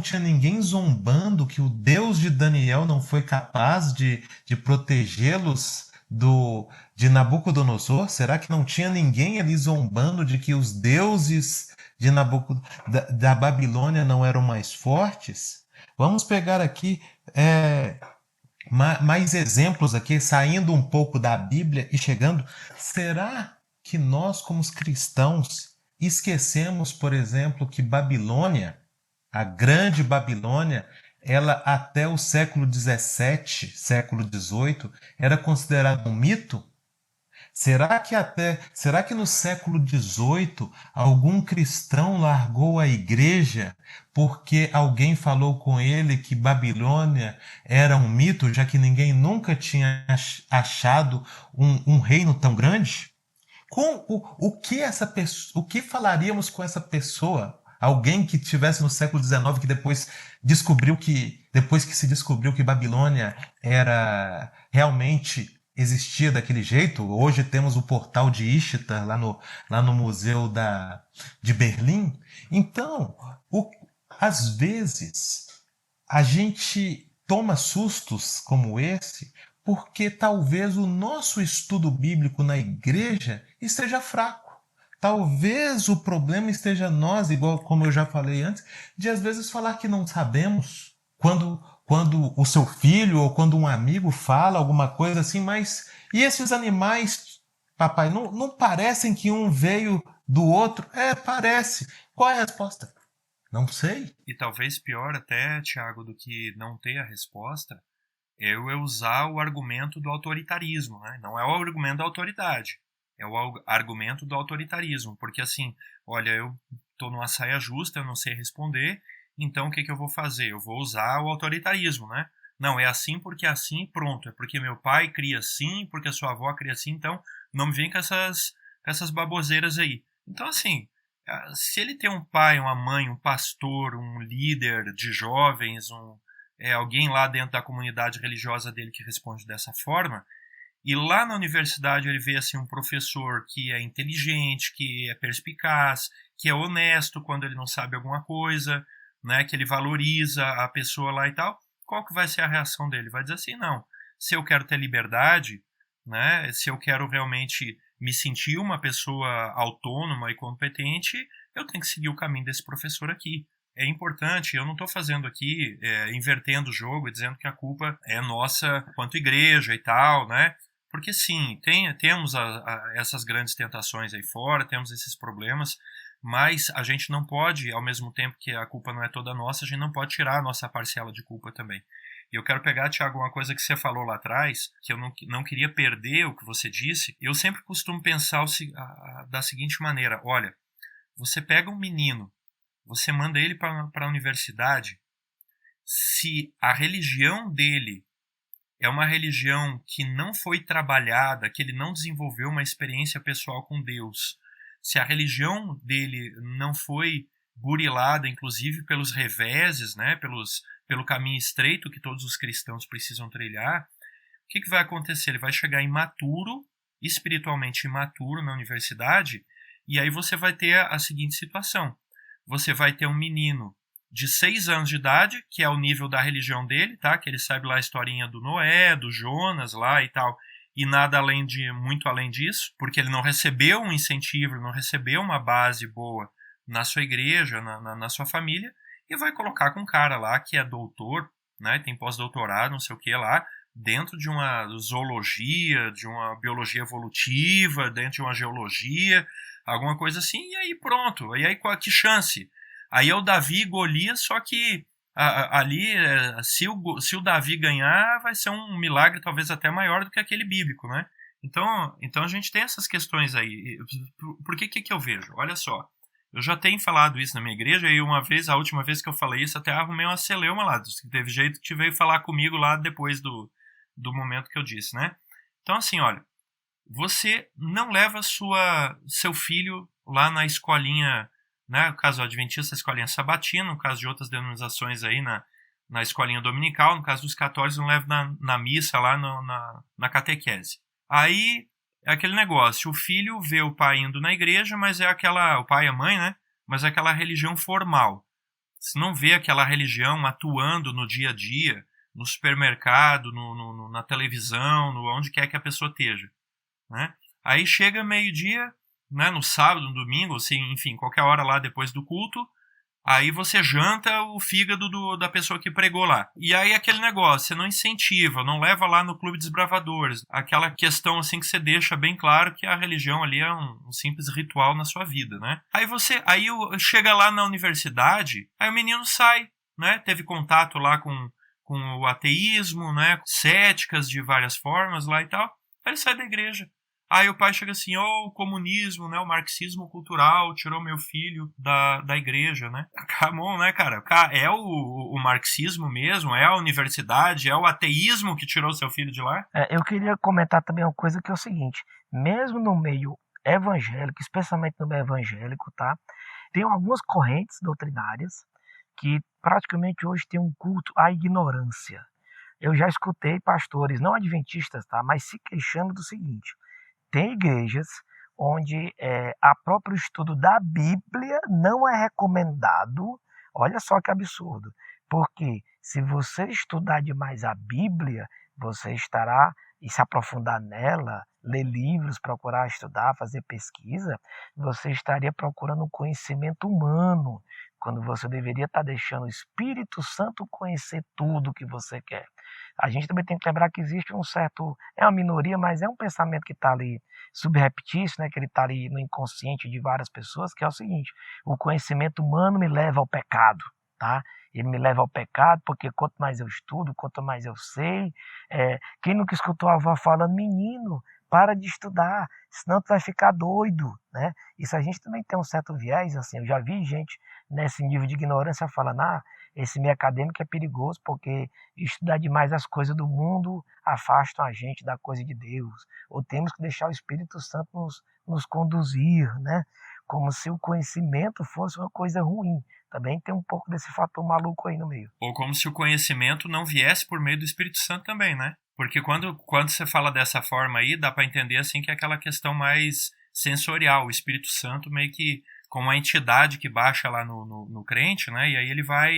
tinha ninguém zombando que o Deus de Daniel não foi capaz de protegê-los de Nabucodonosor? Será que não tinha ninguém ali zombando de que os deuses da Babilônia não eram mais fortes? Vamos pegar aqui mais exemplos aqui, saindo um pouco da Bíblia e chegando. Será que nós, como os cristãos, esquecemos, por exemplo, que Babilônia, a grande Babilônia, ela até o século XVII, século XVIII, era considerada um mito? Será que no século XVIII algum cristão largou a igreja porque alguém falou com ele que Babilônia era um mito, já que ninguém nunca tinha achado um reino tão grande? O que falaríamos com essa pessoa? Alguém que tivesse no século XIX, que depois que se descobriu que Babilônia era realmente existia daquele jeito. Hoje temos o portal de Ishtar lá no Museu de Berlim. Então, às vezes, a gente toma sustos como esse porque talvez o nosso estudo bíblico na igreja esteja fraco. Talvez o problema esteja nós, igual como eu já falei antes, de às vezes falar que não sabemos. Quando o seu filho ou quando um amigo fala alguma coisa assim, mas e esses animais, papai, não parecem que um veio do outro? Parece. Qual é a resposta? Não sei. E talvez pior até, Tiago, do que não ter a resposta, é eu usar o argumento do autoritarismo, né? Não é o argumento da autoridade, é o argumento do autoritarismo, porque assim, olha, eu estou numa saia justa, eu não sei responder, então o que eu vou fazer? Eu vou usar o autoritarismo, né? Não, é assim porque é assim, pronto, é porque meu pai cria assim, porque a sua avó cria assim, então não me vem com essas baboseiras aí. Então assim, se ele tem um pai, uma mãe, um pastor, um líder de jovens, alguém lá dentro da comunidade religiosa dele que responde dessa forma, e lá na universidade ele vê assim, um professor que é inteligente, que é perspicaz, que é honesto quando ele não sabe alguma coisa, né, que ele valoriza a pessoa lá e tal, qual que vai ser a reação dele? Vai dizer assim, não, se eu quero ter liberdade, né, se eu quero realmente me sentir uma pessoa autônoma e competente, eu tenho que seguir o caminho desse professor aqui. É importante, eu não estou fazendo aqui, invertendo o jogo e dizendo que a culpa é nossa quanto igreja e tal, né? Porque sim, temos essas grandes tentações aí fora, temos esses problemas, mas a gente não pode, ao mesmo tempo que a culpa não é toda nossa, a gente não pode tirar a nossa parcela de culpa também. E eu quero pegar, Tiago, uma coisa que você falou lá atrás, que eu não queria perder o que você disse. Eu sempre costumo pensar da seguinte maneira, olha, você pega um menino, você manda ele para a universidade, se a religião dele é uma religião que não foi trabalhada, que ele não desenvolveu uma experiência pessoal com Deus, se a religião dele não foi burilada, inclusive pelos reveses, né, pelo caminho estreito que todos os cristãos precisam trilhar, o que vai acontecer? Ele vai chegar imaturo, espiritualmente imaturo na universidade, e aí você vai ter a seguinte situação. Você vai ter um menino de 6 anos de idade, que é o nível da religião dele, tá? Que ele sabe lá a historinha do Noé, do Jonas lá e tal, e nada muito além disso, porque ele não recebeu um incentivo, ele não recebeu uma base boa na sua igreja, na sua família, e vai colocar com um cara lá que é doutor, né? Tem pós-doutorado, não sei o que lá, dentro de uma zoologia, de uma biologia evolutiva, dentro de uma geologia, alguma coisa assim, e aí pronto. E aí qual que chance? Aí é o Davi e Golias, só que ali, se o Davi ganhar, vai ser um milagre talvez até maior do que aquele bíblico, né? Então a gente tem essas questões aí. Por que eu vejo? Olha só, eu já tenho falado isso na minha igreja, e a última vez que eu falei isso, até arrumei uma celeuma lá. Teve jeito que veio falar comigo lá depois do momento que eu disse, né? Então assim, olha, você não leva seu filho lá na escolinha, né? No caso adventista, a escolinha sabatina, no caso de outras denominações aí, na escolinha dominical, no caso dos católicos, não leva na missa lá na catequese. Aí é aquele negócio, o filho vê o pai indo na igreja, mas o pai e a mãe, né? Mas é aquela religião formal. Se não vê aquela religião atuando no dia a dia, no supermercado, na televisão, onde quer que a pessoa esteja, né? Aí chega meio-dia, né, no sábado, no domingo, assim, enfim, qualquer hora lá depois do culto, aí você janta o fígado da pessoa que pregou lá. E aí aquele negócio, você não incentiva, não leva lá no Clube dos Bravadores, aquela questão assim que você deixa bem claro que a religião ali é um simples ritual na sua vida, né? Aí chega lá na universidade, aí o menino sai, né? Teve contato lá com o ateísmo, né? Céticas de várias formas lá e tal, aí ele sai da igreja. Aí o pai chega assim, o comunismo, né, o marxismo cultural tirou meu filho da igreja, né? Come on, né, cara? É o marxismo mesmo? É a universidade? É o ateísmo que tirou seu filho de lá? Eu queria comentar também uma coisa que é o seguinte, mesmo no meio evangélico, especialmente no meio evangélico, tá? Tem algumas correntes doutrinárias que praticamente hoje tem um culto à ignorância. Eu já escutei pastores, não adventistas, tá? Mas se queixando do seguinte: tem igrejas onde a próprio estudo da Bíblia não é recomendado. Olha só que absurdo. Porque se você estudar demais a Bíblia, você estará, e se aprofundar nela, ler livros, procurar estudar, fazer pesquisa, você estaria procurando um conhecimento humano, quando você deveria estar deixando o Espírito Santo conhecer tudo o que você quer. A gente também tem que lembrar que existe é uma minoria, mas é um pensamento que está ali subreptício, né, que ele está ali no inconsciente de várias pessoas, que é o seguinte: o conhecimento humano me leva ao pecado, tá? Ele me leva ao pecado porque quanto mais eu estudo, quanto mais eu sei. Quem nunca escutou a avó falando, menino, para de estudar, senão tu vai ficar doido, né? Isso a gente também tem um certo viés, assim, eu já vi gente nesse nível de ignorância falando, esse meio acadêmico é perigoso porque estudar demais as coisas do mundo afastam a gente da coisa de Deus, ou temos que deixar o Espírito Santo nos conduzir, né? Como se o conhecimento fosse uma coisa ruim. Também tem um pouco desse fator maluco aí no meio. Ou como se o conhecimento não viesse por meio do Espírito Santo também, né? Porque quando você fala dessa forma aí, dá para entender assim que é aquela questão mais sensorial, o Espírito Santo meio que como uma entidade que baixa lá no crente, né? E aí ele vai...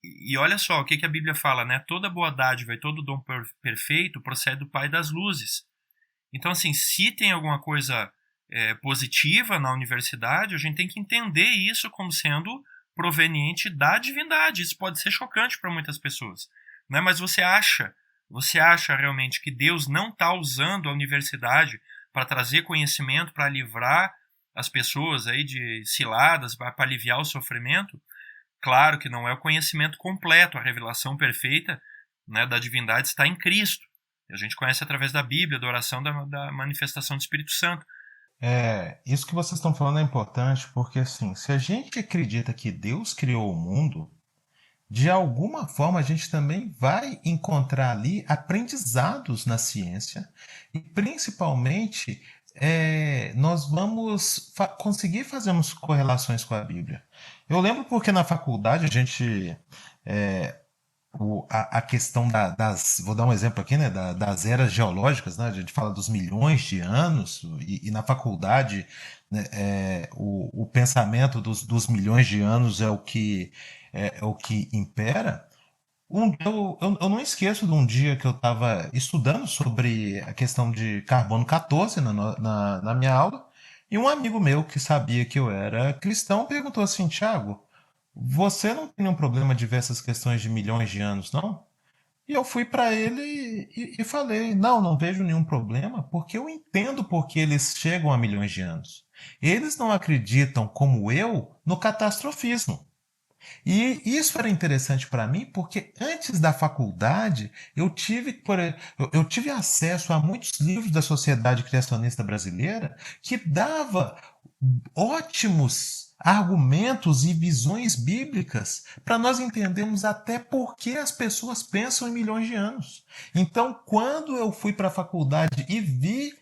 E olha só, o que a Bíblia fala, né? Toda boa dádiva e todo dom perfeito procede do Pai das luzes. Então, assim, se tem alguma coisa positiva na universidade, a gente tem que entender isso como sendo proveniente da divindade. Isso pode ser chocante para muitas pessoas, né? Mas você acha realmente que Deus não está usando a universidade para trazer conhecimento, para livrar as pessoas aí de ciladas, para aliviar o sofrimento? Claro que não é o conhecimento completo, a revelação perfeita, né, da divindade está em Cristo. A gente conhece através da Bíblia, da oração, da manifestação do Espírito Santo. Isso que vocês estão falando é importante, porque assim, se a gente acredita que Deus criou o mundo, de alguma forma a gente também vai encontrar ali aprendizados na ciência e principalmente nós vamos conseguir fazer umas correlações com a Bíblia. Eu lembro porque na faculdade a gente... a questão vou dar um exemplo aqui, né, das eras geológicas, né, a gente fala dos milhões de anos e na faculdade, né, o pensamento dos milhões de anos é o que impera. Eu não esqueço de um dia que eu estava estudando sobre a questão de carbono 14 na minha aula, e um amigo meu que sabia que eu era cristão perguntou assim: Thiago, você não tem nenhum problema de ver essas questões de milhões de anos, não? E eu fui para ele e falei: não vejo nenhum problema, porque eu entendo porque eles chegam a milhões de anos. Eles não acreditam, como eu, no catastrofismo. E isso era interessante para mim, porque antes da faculdade eu tive acesso a muitos livros da Sociedade Criacionista Brasileira que dava ótimos argumentos e visões bíblicas para nós entendermos até por que as pessoas pensam em milhões de anos. Então, quando eu fui para a faculdade e vi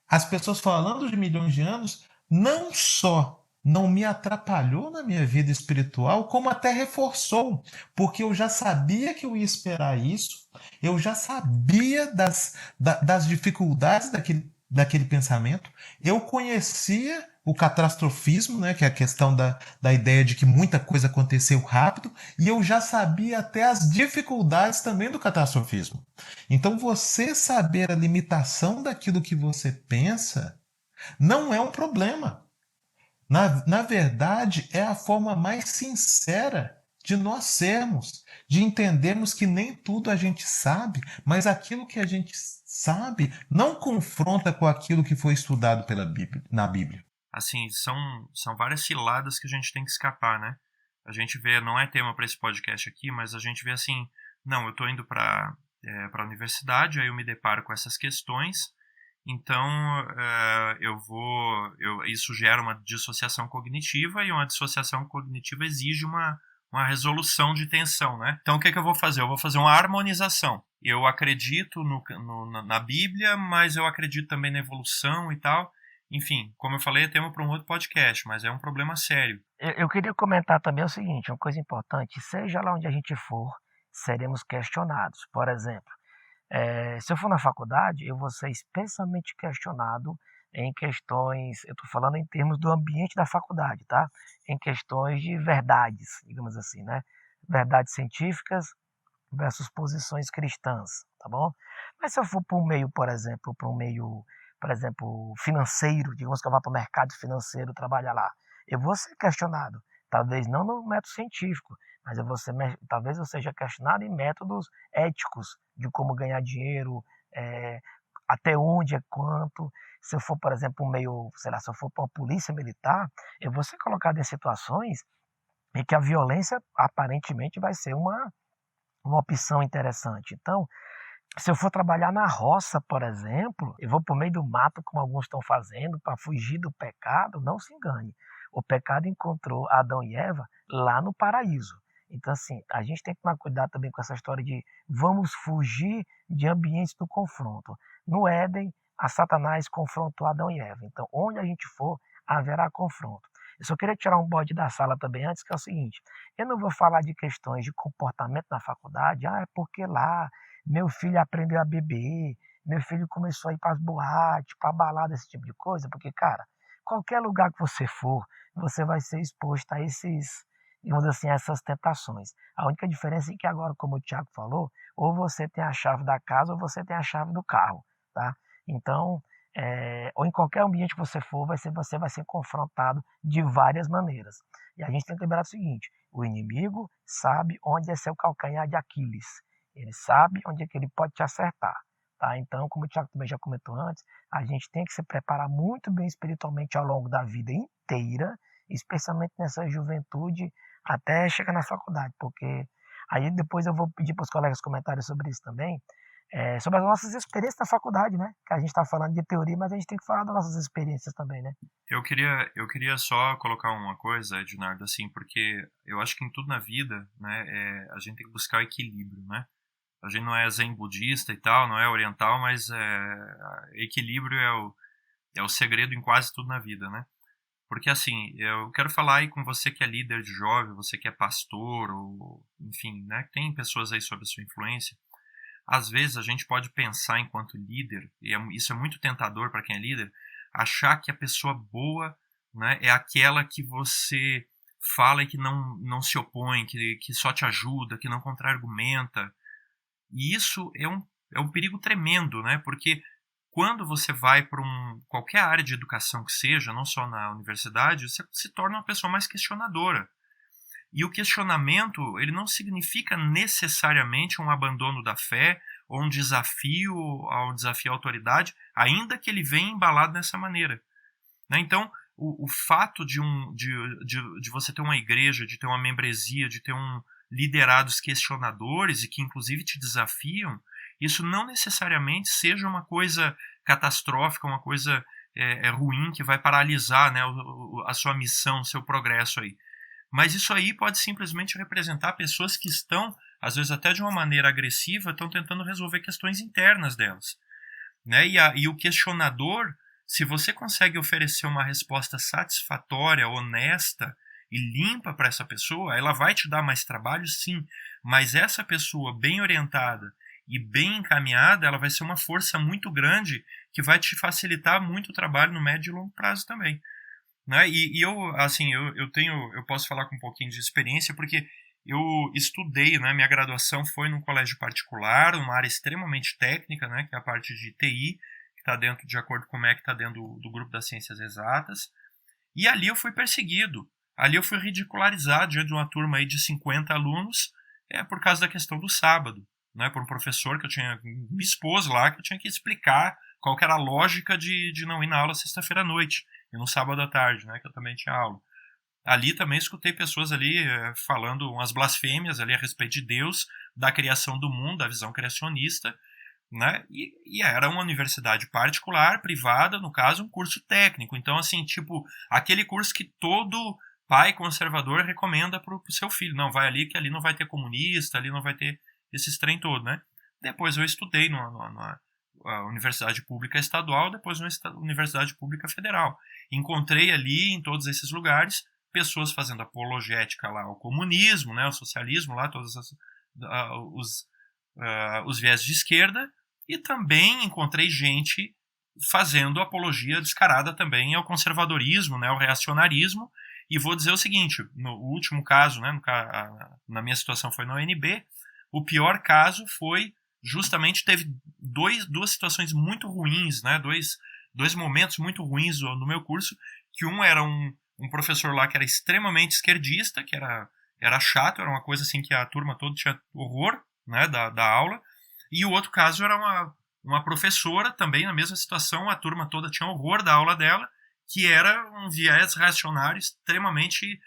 as pessoas falando de milhões de anos, não só não me atrapalhou na minha vida espiritual, como até reforçou, porque eu já sabia que eu ia esperar isso, eu já sabia das dificuldades daquele pensamento, eu conhecia o catastrofismo, né, que é a questão da ideia de que muita coisa aconteceu rápido, e eu já sabia até as dificuldades também do catastrofismo. Então, você saber a limitação daquilo que você pensa não é um problema. Na verdade, é a forma mais sincera de nós sermos, de entendermos que nem tudo a gente sabe, mas aquilo que a gente sabe não confronta com aquilo que foi estudado na Bíblia. Assim, são várias ciladas que a gente tem que escapar, né? A gente vê, não é tema para esse podcast aqui, mas a gente vê assim, não, eu estou indo para a universidade, aí eu me deparo com essas questões, então isso gera uma dissociação cognitiva, e uma dissociação cognitiva exige uma resolução de tensão, né? Então o que eu vou fazer? Eu vou fazer uma harmonização. Eu acredito na Bíblia, mas eu acredito também na evolução e tal. Enfim, como eu falei, é tema para um outro podcast, mas é um problema sério. Eu queria comentar também o seguinte, uma coisa importante, seja lá onde a gente for, seremos questionados. Por exemplo, se eu for na faculdade, eu vou ser especialmente questionado em questões, eu estou falando em termos do ambiente da faculdade, tá? Em questões de verdades, digamos assim, né? Verdades científicas versus posições cristãs, tá bom? Mas se eu for para um meio, por exemplo, financeiro, digamos que eu vá para o mercado financeiro trabalhar lá, eu vou ser questionado, talvez não no método científico, mas talvez eu seja questionado em métodos éticos de como ganhar dinheiro, até onde é quanto. Se eu for, por exemplo, um meio, sei lá, se eu for para uma polícia militar, eu vou ser colocado em situações em que a violência aparentemente vai ser uma opção interessante. Então, se eu for trabalhar na roça, por exemplo, eu vou para o meio do mato, como alguns estão fazendo, para fugir do pecado, não se engane. O pecado encontrou Adão e Eva lá no paraíso. Então, assim, a gente tem que tomar cuidado também com essa história de vamos fugir de ambientes do confronto. No Éden, a Satanás confrontou Adão e Eva. Então, onde a gente for, haverá confronto. Eu só queria tirar um bode da sala também antes, que é o seguinte, eu não vou falar de questões de comportamento na faculdade, é porque lá meu filho aprendeu a beber, meu filho começou a ir para as boates, para balada, esse tipo de coisa, porque, cara, qualquer lugar que você for, você vai ser exposto a digamos assim, essas tentações. A única diferença é que agora, como o Thiago falou, ou você tem a chave da casa ou você tem a chave do carro, tá? Então, ou em qualquer ambiente que você for, você vai ser confrontado de várias maneiras. E a gente tem que lembrar o seguinte, o inimigo sabe onde é seu calcanhar de Aquiles. Ele sabe onde é que ele pode te acertar. Tá? Então, como o Thiago também já comentou antes, a gente tem que se preparar muito bem espiritualmente ao longo da vida inteira, especialmente nessa juventude, até chegar na faculdade, porque aí depois eu vou pedir para os colegas comentários sobre isso também, sobre as nossas experiências na faculdade, né? Que a gente está falando de teoria, mas a gente tem que falar das nossas experiências também, né? Eu queria só colocar uma coisa, Ednardo, assim, porque eu acho que em tudo na vida, né, a gente tem que buscar o equilíbrio, né? A gente não é zen budista e tal, não é oriental, mas equilíbrio é o segredo em quase tudo na vida, né? Porque, assim, eu quero falar aí com você que é líder de jovem, você que é pastor, ou, enfim, né, tem pessoas aí sob a sua influência. Às vezes a gente pode pensar enquanto líder, e isso é muito tentador para quem é líder, achar que a pessoa boa, né, é aquela que você fala e que não se opõe, que só te ajuda, que não contra-argumenta. E isso é um perigo tremendo, né? Porque quando você vai para qualquer área de educação que seja, não só na universidade, você se torna uma pessoa mais questionadora. E o questionamento, ele não significa necessariamente um abandono da fé ou um desafio à autoridade, ainda que ele venha embalado dessa maneira. Né? Então, o fato de você ter uma igreja, de ter uma membresia, de ter liderados questionadores e que inclusive te desafiam, isso não necessariamente seja uma coisa catastrófica, uma coisa ruim que vai paralisar, né, a sua missão, o seu progresso aí. Mas isso aí pode simplesmente representar pessoas que estão, às vezes até de uma maneira agressiva, estão tentando resolver questões internas delas. Né? E o questionador, se você consegue oferecer uma resposta satisfatória, honesta e limpa para essa pessoa, ela vai te dar mais trabalho, sim, mas essa pessoa bem orientada e bem encaminhada, ela vai ser uma força muito grande que vai te facilitar muito o trabalho no médio e longo prazo também. Né? E eu posso falar com um pouquinho de experiência, porque eu estudei, né, minha graduação foi num colégio particular, uma área extremamente técnica, né, que é a parte de TI, que está dentro, de acordo com o MEC, está dentro do grupo das ciências exatas, e ali eu fui perseguido, ali eu fui ridicularizado diante de uma turma aí de 50 alunos, por causa da questão do sábado, né, por um professor que eu tinha me expôs lá, que eu tinha que explicar qual que era a lógica de não ir na aula sexta-feira à noite, e no sábado à tarde, né, que eu também tinha aula. Ali também escutei pessoas ali falando umas blasfêmias ali a respeito de Deus, da criação do mundo, da visão criacionista, né? E era uma universidade particular, privada, no caso, um curso técnico. Então, assim, tipo, aquele curso que todo pai conservador recomenda pro seu filho. Não, vai ali que ali não vai ter comunista, ali não vai ter esses trem todo, né? Depois eu estudei numa universidade pública estadual, depois numa universidade pública federal. Encontrei ali, em todos esses lugares, pessoas fazendo apologética lá ao comunismo, né, ao socialismo, lá, todos os viés de esquerda, e também encontrei gente fazendo apologia descarada também ao conservadorismo, né, ao reacionarismo. E vou dizer o seguinte, no último caso, né, na minha situação foi na UNB, o pior caso foi justamente, teve duas situações muito ruins, né, dois momentos muito ruins no meu curso, que um era um professor lá que era extremamente esquerdista, que era chato, era uma coisa assim que a turma toda tinha horror, né, da aula, e o outro caso era uma professora, também na mesma situação, a turma toda tinha horror da aula dela, que era um viés reacionário extremamente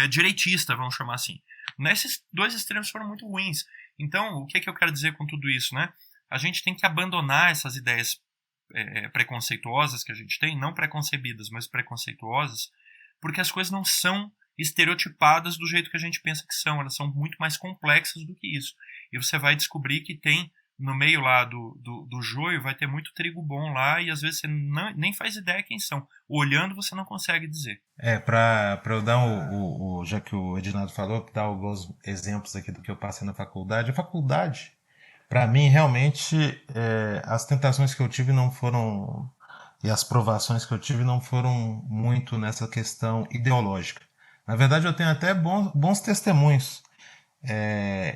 direitista, vamos chamar assim. Nesses dois extremos foram muito ruins. Então, o que eu quero dizer com tudo isso, né? A gente tem que abandonar essas ideias preconceituosas que a gente tem, não preconcebidas, mas preconceituosas, porque as coisas não são estereotipadas do jeito que a gente pensa que são, elas são muito mais complexas do que isso. E você vai descobrir que tem, no meio lá do joio, vai ter muito trigo bom lá, e às vezes você nem faz ideia quem são. Olhando, você não consegue dizer. Para eu dar já que o Edinaldo falou, dar alguns exemplos aqui do que eu passei na faculdade. A faculdade, para mim, realmente, as tentações que eu tive não foram, e as provações que eu tive não foram muito nessa questão ideológica. Na verdade, eu tenho até bons testemunhos.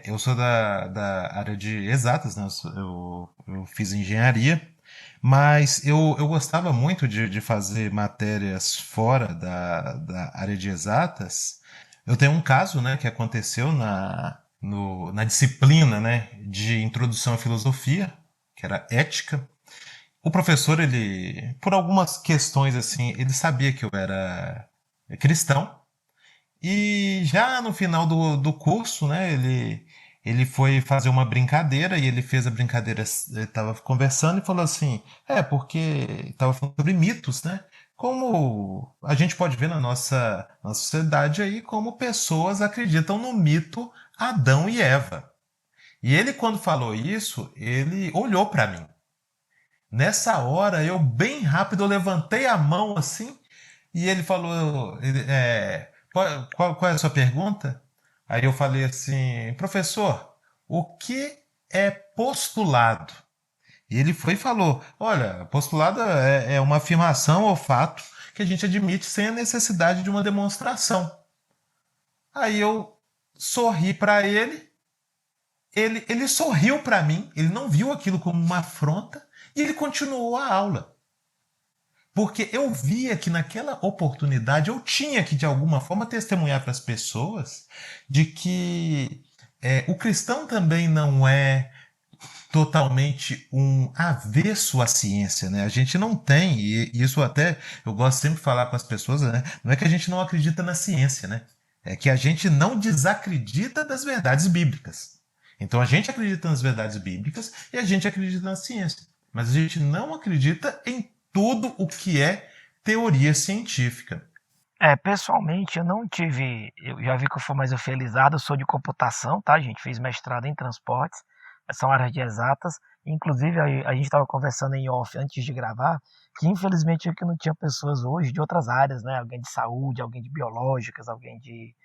Eu sou da área de exatas, né? Eu fiz engenharia, mas eu gostava muito de fazer matérias fora da área de exatas. Eu tenho um caso, né, que aconteceu na disciplina, né, de introdução à filosofia, que era ética. O professor, ele, por algumas questões assim, ele sabia que eu era cristão. E já no final do curso, né, ele foi fazer uma brincadeira, e ele fez a brincadeira, ele estava conversando e falou assim, porque estava falando sobre mitos, né? Como a gente pode ver na nossa sociedade aí, como pessoas acreditam no mito Adão e Eva. E ele, quando falou isso, ele olhou para mim. Nessa hora, eu bem rápido eu levantei a mão assim, e ele falou... Qual é a sua pergunta? Aí eu falei assim, professor, o que é postulado? E ele foi e falou, olha, postulado é uma afirmação ou fato que a gente admite sem a necessidade de uma demonstração. Aí eu sorri para ele sorriu para mim, ele não viu aquilo como uma afronta, e ele continuou a aula. Porque eu via que naquela oportunidade eu tinha que, de alguma forma, testemunhar para as pessoas de que o cristão também não é totalmente um avesso à ciência, né? A gente não tem, e isso até eu gosto sempre de falar com as pessoas, né? Não é que a gente não acredita na ciência, né? É que a gente não desacredita das verdades bíblicas. Então a gente acredita nas verdades bíblicas e a gente acredita na ciência. Mas a gente não acredita em tudo o que é teoria científica. Pessoalmente, eu já vi que eu fui mais felizado, eu sou de computação, tá, gente? Fiz mestrado em transportes, são áreas de exatas. Inclusive, a gente estava conversando em off antes de gravar, que infelizmente aqui não tinha pessoas hoje de outras áreas, né? Alguém de saúde, alguém de biológicas, alguém de,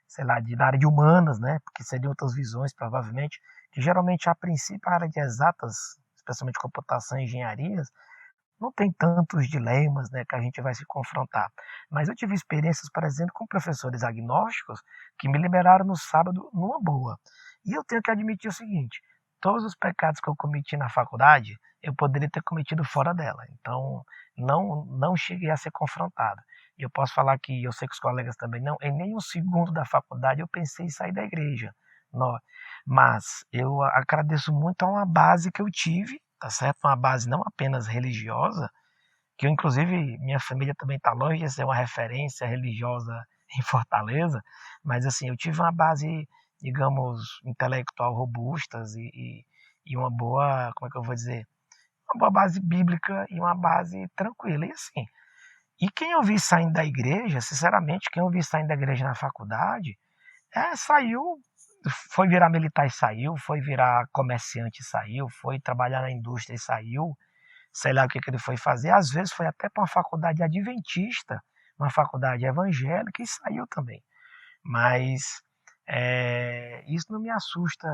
sei lá, da área de humanas, né? Porque seriam outras visões, provavelmente, que geralmente, a princípio, a área de exatas, especialmente computação e engenharias, não tem tantos dilemas, né, que a gente vai se confrontar. Mas eu tive experiências, por exemplo, com professores agnósticos que me liberaram no sábado numa boa. E eu tenho que admitir o seguinte: todos os pecados que eu cometi na faculdade, eu poderia ter cometido fora dela. Então, não cheguei a ser confrontado. E eu posso falar que eu sei que os colegas também não. Em nenhum segundo da faculdade eu pensei em sair da igreja. Não. Mas eu agradeço muito a uma base que eu tive, tá certo? Uma base não apenas religiosa, que eu, inclusive, minha família também está longe de ser uma referência religiosa em Fortaleza, mas assim, eu tive uma base, digamos, intelectual robustas e uma boa, como é que eu vou dizer, uma boa base bíblica e uma base tranquila. E assim, e quem eu vi saindo da igreja, sinceramente, quem eu vi saindo da igreja na faculdade, saiu, foi virar militar e saiu, foi virar comerciante e saiu, foi trabalhar na indústria e saiu, sei lá o que ele foi fazer. Às vezes foi até para uma faculdade adventista, uma faculdade evangélica, e saiu também. Mas isso não me assusta,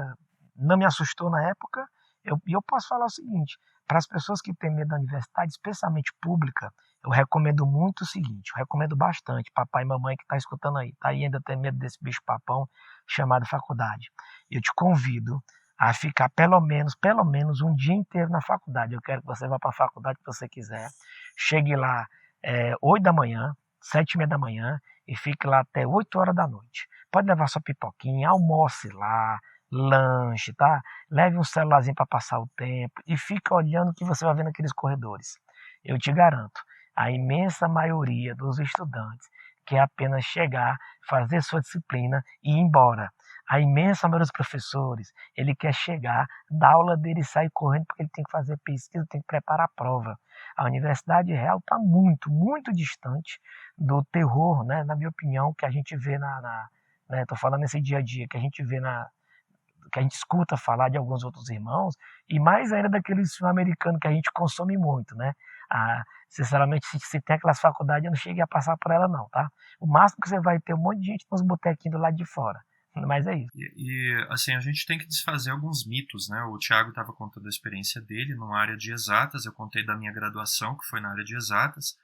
não me assustou na época. E eu posso falar o seguinte: para as pessoas que têm medo da universidade, especialmente pública, eu recomendo muito o seguinte, eu recomendo bastante, papai e mamãe que está escutando aí, tá aí ainda tem medo desse bicho papão chamado faculdade. Eu te convido a ficar pelo menos um dia inteiro na faculdade. Eu quero que você vá para a faculdade que você quiser, chegue lá 8 da manhã, 7h30 da manhã, e fique lá até 8 horas da noite. Pode levar sua pipoquinha, almoce lá, lanche, tá? Leve um celularzinho para passar o tempo e fica olhando o que você vai ver naqueles corredores. Eu te garanto, a imensa maioria dos estudantes quer apenas chegar, fazer sua disciplina e ir embora. A imensa maioria dos professores, ele quer chegar, dar aula dele e sair correndo porque ele tem que fazer pesquisa, tem que preparar a prova. A universidade real está muito, muito distante do terror, né, na minha opinião, que a gente vê tô falando nesse dia a dia, que a gente vê que a gente escuta falar de alguns outros irmãos, e mais ainda daqueles filmes americanos que a gente consome muito, né? Sinceramente, se tem aquelas faculdades, eu não cheguei a passar por ela não, tá? O máximo que você vai ter um monte de gente nos botequinhos do lado de fora. Mas é isso. Assim, a gente tem que desfazer alguns mitos, né? O Thiago estava contando a experiência dele numa área de exatas, eu contei da minha graduação, que foi na área de exatas,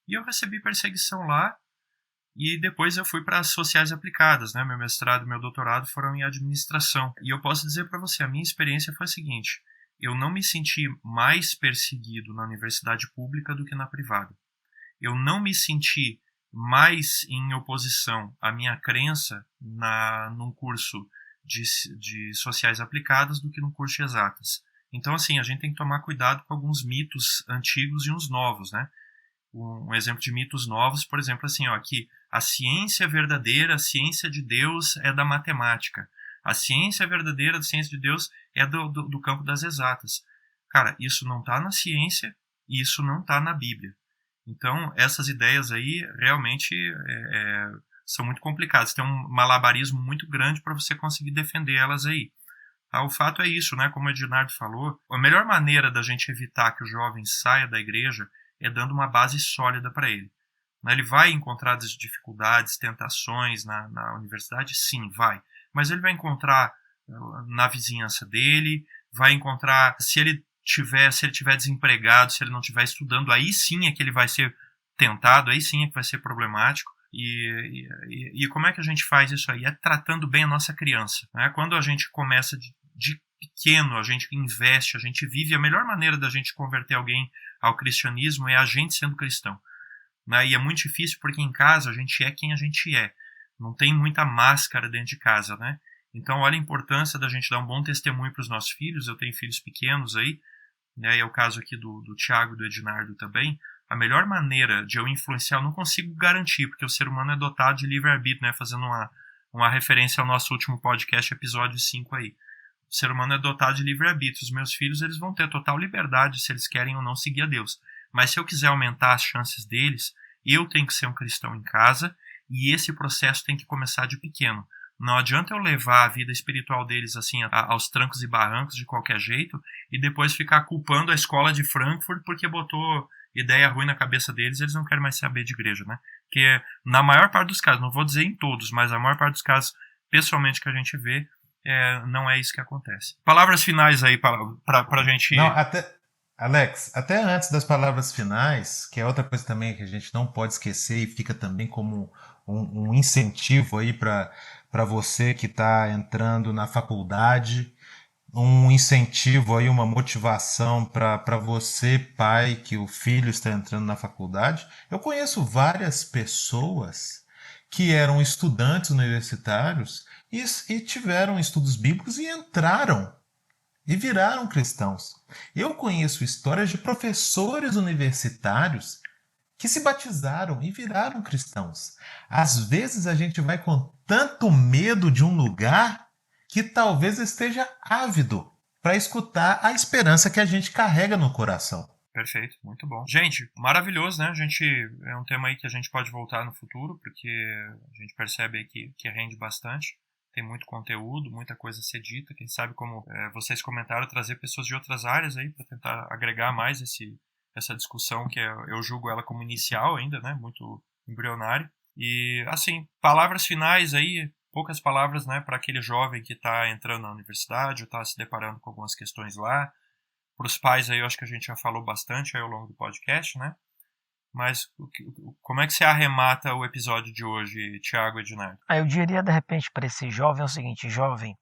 e eu recebi perseguição lá, e depois eu fui para as sociais aplicadas, né? Meu mestrado e meu doutorado foram em administração. E eu posso dizer para você, a minha experiência foi a seguinte: eu não me senti mais perseguido na universidade pública do que na privada. Eu não me senti mais em oposição à minha crença num curso de sociais aplicadas do que num curso de exatas. Então, assim, a gente tem que tomar cuidado com alguns mitos antigos e uns novos, né? Um exemplo de mitos novos, por exemplo, assim, que a ciência verdadeira, a ciência de Deus é da matemática. A ciência verdadeira, a ciência de Deus é do campo das exatas. Cara, isso não está na ciência e isso não está na Bíblia. Então, essas ideias aí realmente são muito complicadas. Tem um malabarismo muito grande para você conseguir defender elas aí. O fato é isso, né? Como o Ednardo falou, a melhor maneira da gente evitar que o jovem saia da igreja é dando uma base sólida para ele. Ele vai encontrar dificuldades, tentações na universidade? Sim, vai. Mas ele vai encontrar na vizinhança dele, vai encontrar, se ele tiver desempregado, se ele não estiver estudando, aí sim é que ele vai ser tentado, aí sim é que vai ser problemático. E como é que a gente faz isso aí? É tratando bem a nossa criança, né? Quando a gente começa de pequeno, a gente investe, a gente vive, a melhor maneira da gente converter alguém ao cristianismo é a gente sendo cristão. Né? E é muito difícil porque em casa a gente é quem a gente é. Não tem muita máscara dentro de casa, né? Então, olha a importância da gente dar um bom testemunho para os nossos filhos. Eu tenho filhos pequenos aí, né? E é o caso aqui do Thiago e do Ednardo também. A melhor maneira de eu influenciar, eu não consigo garantir, porque o ser humano é dotado de livre-arbítrio, né? Fazendo uma referência ao nosso último podcast, episódio 5 aí. O ser humano é dotado de livre-arbítrio. Os meus filhos, eles vão ter total liberdade se eles querem ou não seguir a Deus. Mas se eu quiser aumentar as chances deles, eu tenho que ser um cristão em casa, e esse processo tem que começar de pequeno. Não adianta eu levar a vida espiritual deles assim aos trancos e barrancos de qualquer jeito e depois ficar culpando a escola de Frankfurt porque botou ideia ruim na cabeça deles e eles não querem mais saber de igreja, né? Porque na maior parte dos casos, não vou dizer em todos, mas a maior parte dos casos, pessoalmente, que a gente vê, não é isso que acontece. Palavras finais aí pra gente... Não, Alex, até antes das palavras finais, que é outra coisa também que a gente não pode esquecer e fica também como um incentivo aí para você que está entrando na faculdade, um incentivo aí, uma motivação para você, pai, que o filho está entrando na faculdade. Eu conheço várias pessoas que eram estudantes universitários e tiveram estudos bíblicos e entraram e viraram cristãos. Eu conheço histórias de professores universitários que se batizaram e viraram cristãos. Às vezes a gente vai com tanto medo de um lugar que talvez esteja ávido para escutar a esperança que a gente carrega no coração. Perfeito, muito bom. Gente, maravilhoso, né? É um tema aí que a gente pode voltar no futuro, porque a gente percebe aí que rende bastante. Tem muito conteúdo, muita coisa a ser dita. Quem sabe, como vocês comentaram, trazer pessoas de outras áreas aí para tentar agregar mais essa discussão, que eu julgo ela como inicial ainda, né? Muito embrionária. E, assim, palavras finais aí, poucas palavras, né? Para aquele jovem que está entrando na universidade ou está se deparando com algumas questões lá. Para os pais aí, eu acho que a gente já falou bastante aí ao longo do podcast, né? Mas como é que você arremata o episódio de hoje, Thiago e Ednardo? Eu diria, de repente, para esse jovem o seguinte: jovem,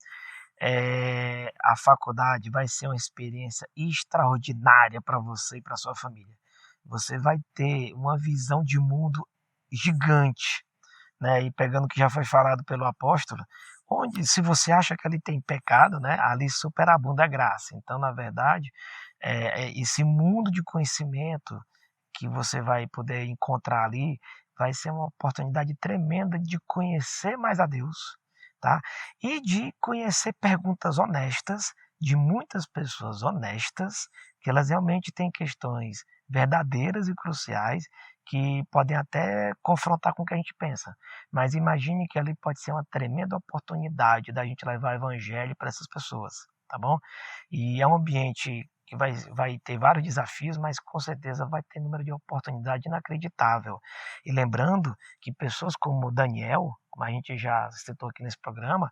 a faculdade vai ser uma experiência extraordinária para você e para sua família. Você vai ter uma visão de mundo gigante, né? E pegando o que já foi falado pelo apóstolo, onde, se você acha que ali tem pecado, né, ali superabunda a graça. Então, na verdade, esse mundo de conhecimento que você vai poder encontrar ali vai ser uma oportunidade tremenda de conhecer mais a Deus, tá? E de conhecer perguntas honestas de muitas pessoas honestas, que elas realmente têm questões verdadeiras e cruciais que podem até confrontar com o que a gente pensa. Mas imagine que ali pode ser uma tremenda oportunidade da gente levar o evangelho para essas pessoas, tá bom? E é um ambiente que vai ter vários desafios, mas com certeza vai ter número de oportunidade inacreditável. E lembrando que pessoas como Daniel, como a gente já citou aqui nesse programa,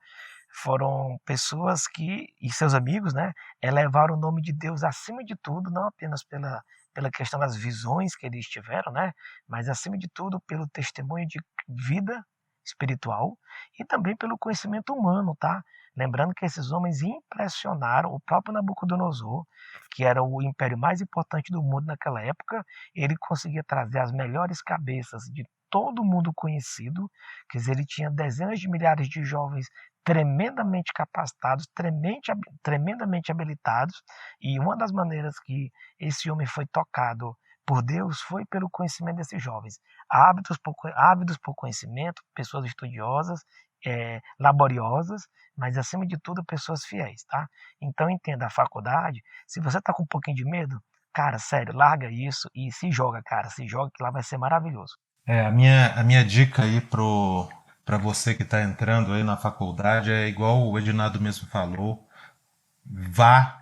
foram pessoas que, e seus amigos, né, elevaram o nome de Deus acima de tudo, não apenas pela questão das visões que eles tiveram, né, mas acima de tudo pelo testemunho de vida espiritual e também pelo conhecimento humano, tá? Lembrando que esses homens impressionaram o próprio Nabucodonosor, que era o império mais importante do mundo naquela época. Ele conseguia trazer as melhores cabeças de todo o mundo conhecido, quer dizer, ele tinha dezenas de milhares de jovens tremendamente capacitados, tremendamente habilitados, e uma das maneiras que esse homem foi tocado por Deus foi pelo conhecimento desses jovens, ávidos por conhecimento, pessoas estudiosas, laboriosas, mas acima de tudo pessoas fiéis, tá? Então entenda, a faculdade, se você tá com um pouquinho de medo, cara, sério, larga isso e se joga, cara, se joga que lá vai ser maravilhoso. A minha dica aí para você que está entrando aí na faculdade é igual o Ednardo mesmo falou, vá.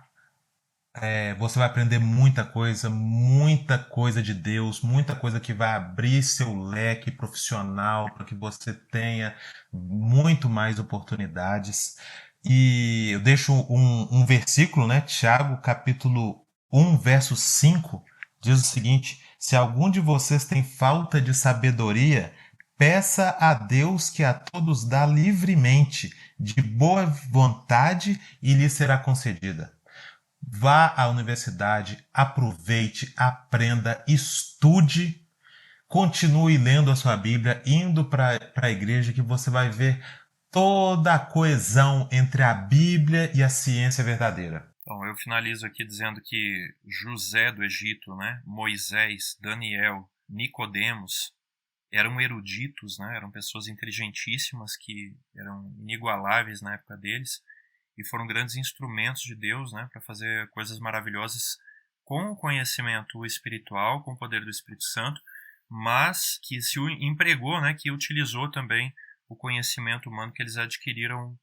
Você vai aprender muita coisa de Deus, muita coisa que vai abrir seu leque profissional para que você tenha muito mais oportunidades. E eu deixo um versículo, né? Tiago, capítulo 1, verso 5, diz o seguinte: se algum de vocês tem falta de sabedoria, peça a Deus que a todos dá livremente, de boa vontade, e lhe será concedida. Vá à universidade, aproveite, aprenda, estude, continue lendo a sua Bíblia, indo para a igreja, que você vai ver toda a coesão entre a Bíblia e a ciência verdadeira. Então, eu finalizo aqui dizendo que José do Egito, né, Moisés, Daniel, Nicodemos, eram eruditos, né, eram pessoas inteligentíssimas que eram inigualáveis na época deles e foram grandes instrumentos de Deus, né, para fazer coisas maravilhosas com o conhecimento espiritual, com o poder do Espírito Santo, mas que se empregou, né, que utilizou também o conhecimento humano que eles adquiriram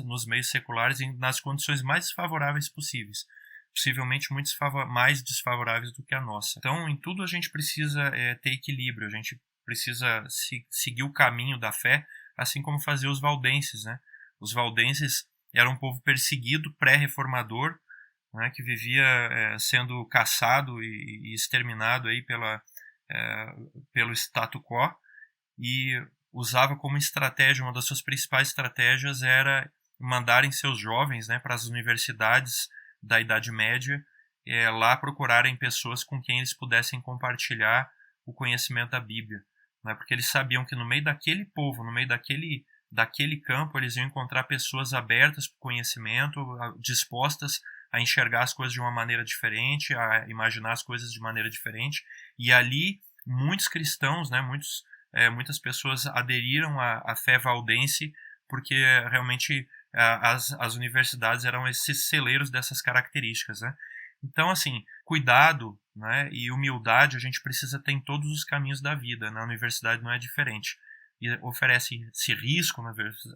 nos meios seculares e nas condições mais desfavoráveis possíveis, possivelmente muito mais desfavoráveis do que a nossa. Então, em tudo a gente precisa ter equilíbrio, a gente precisa seguir o caminho da fé, assim como faziam os valdenses, né? Os valdenses eram um povo perseguido, pré-reformador, né, que vivia sendo caçado e exterminado aí pelo status quo, e usava como estratégia, uma das suas principais estratégias era mandarem seus jovens, né, para as universidades da Idade Média, lá procurarem pessoas com quem eles pudessem compartilhar o conhecimento da Bíblia, né, porque eles sabiam que no meio daquele povo, no meio daquele campo, eles iam encontrar pessoas abertas para o conhecimento, dispostas a enxergar as coisas de uma maneira diferente, a imaginar as coisas de maneira diferente, e ali muitos cristãos, né, muitas pessoas aderiram à fé valdense porque realmente as universidades eram esses celeiros dessas características, né? Então, assim, cuidado, né, e humildade a gente precisa ter em todos os caminhos da vida. Na universidade não é diferente. E oferece-se risco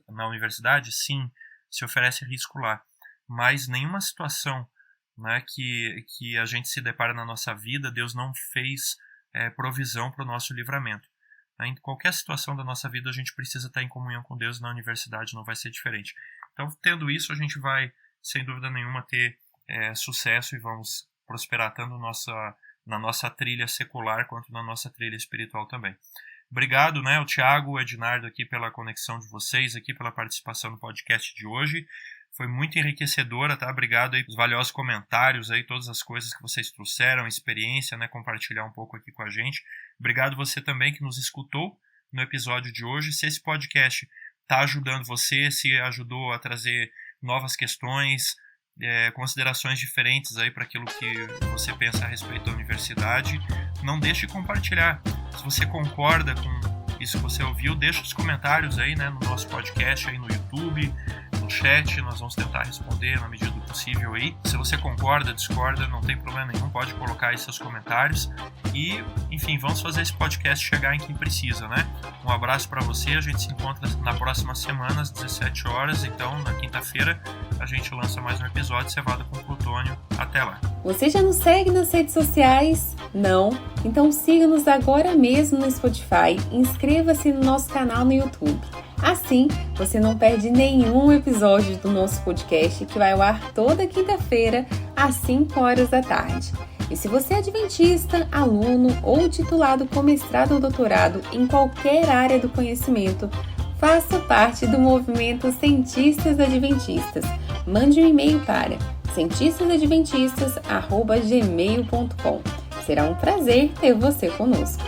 na universidade? Sim, se oferece risco lá. Mas nenhuma situação, né, que a gente se depara na nossa vida, Deus não fez provisão para o nosso livramento. Em qualquer situação da nossa vida, a gente precisa estar em comunhão com Deus, na universidade não vai ser diferente. Então, tendo isso, a gente vai, sem dúvida nenhuma, ter sucesso e vamos prosperar tanto na nossa trilha secular quanto na nossa trilha espiritual também. Obrigado, né, o Thiago, o Ednardo aqui pela conexão de vocês, aqui pela participação no podcast de hoje. Foi muito enriquecedora, tá? Obrigado aí pelos valiosos comentários aí, todas as coisas que vocês trouxeram, experiência, né? Compartilhar um pouco aqui com a gente. Obrigado você também que nos escutou no episódio de hoje. Se esse podcast está ajudando você, se ajudou a trazer novas questões, considerações diferentes aí para aquilo que você pensa a respeito da universidade, não deixe de compartilhar. Se você concorda com isso que você ouviu, deixa os comentários aí, né, no nosso podcast aí no YouTube, no chat, nós vamos tentar responder na medida do possível aí. Se você concorda, discorda, não tem problema nenhum, pode colocar aí seus comentários e, enfim, vamos fazer esse podcast chegar em quem precisa, né? Um abraço para você, a gente se encontra na próxima semana às 17 horas, então na quinta-feira a gente lança mais um episódio Cevada com Plutônio. Até lá! Você já nos segue nas redes sociais? Não? Então siga-nos agora mesmo no Spotify e inscreva-se no nosso canal no YouTube. Assim, você não perde nenhum episódio do nosso podcast que vai ao ar toda quinta-feira às 5 horas da tarde. E se você é adventista, aluno ou titulado com mestrado ou doutorado em qualquer área do conhecimento, faça parte do movimento Cientistas Adventistas. Mande um e-mail para cientistasadventistas@gmail.com. Será um prazer ter você conosco.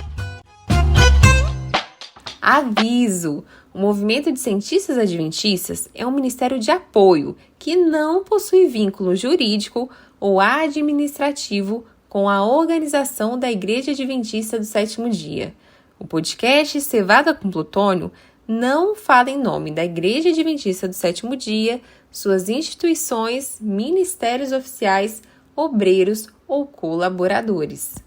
Aviso! O Movimento de Cientistas Adventistas é um ministério de apoio que não possui vínculo jurídico ou administrativo com a organização da Igreja Adventista do Sétimo Dia. O podcast Cevada com Plutônio não fala em nome da Igreja Adventista do Sétimo Dia, suas instituições, ministérios oficiais, obreiros ou colaboradores.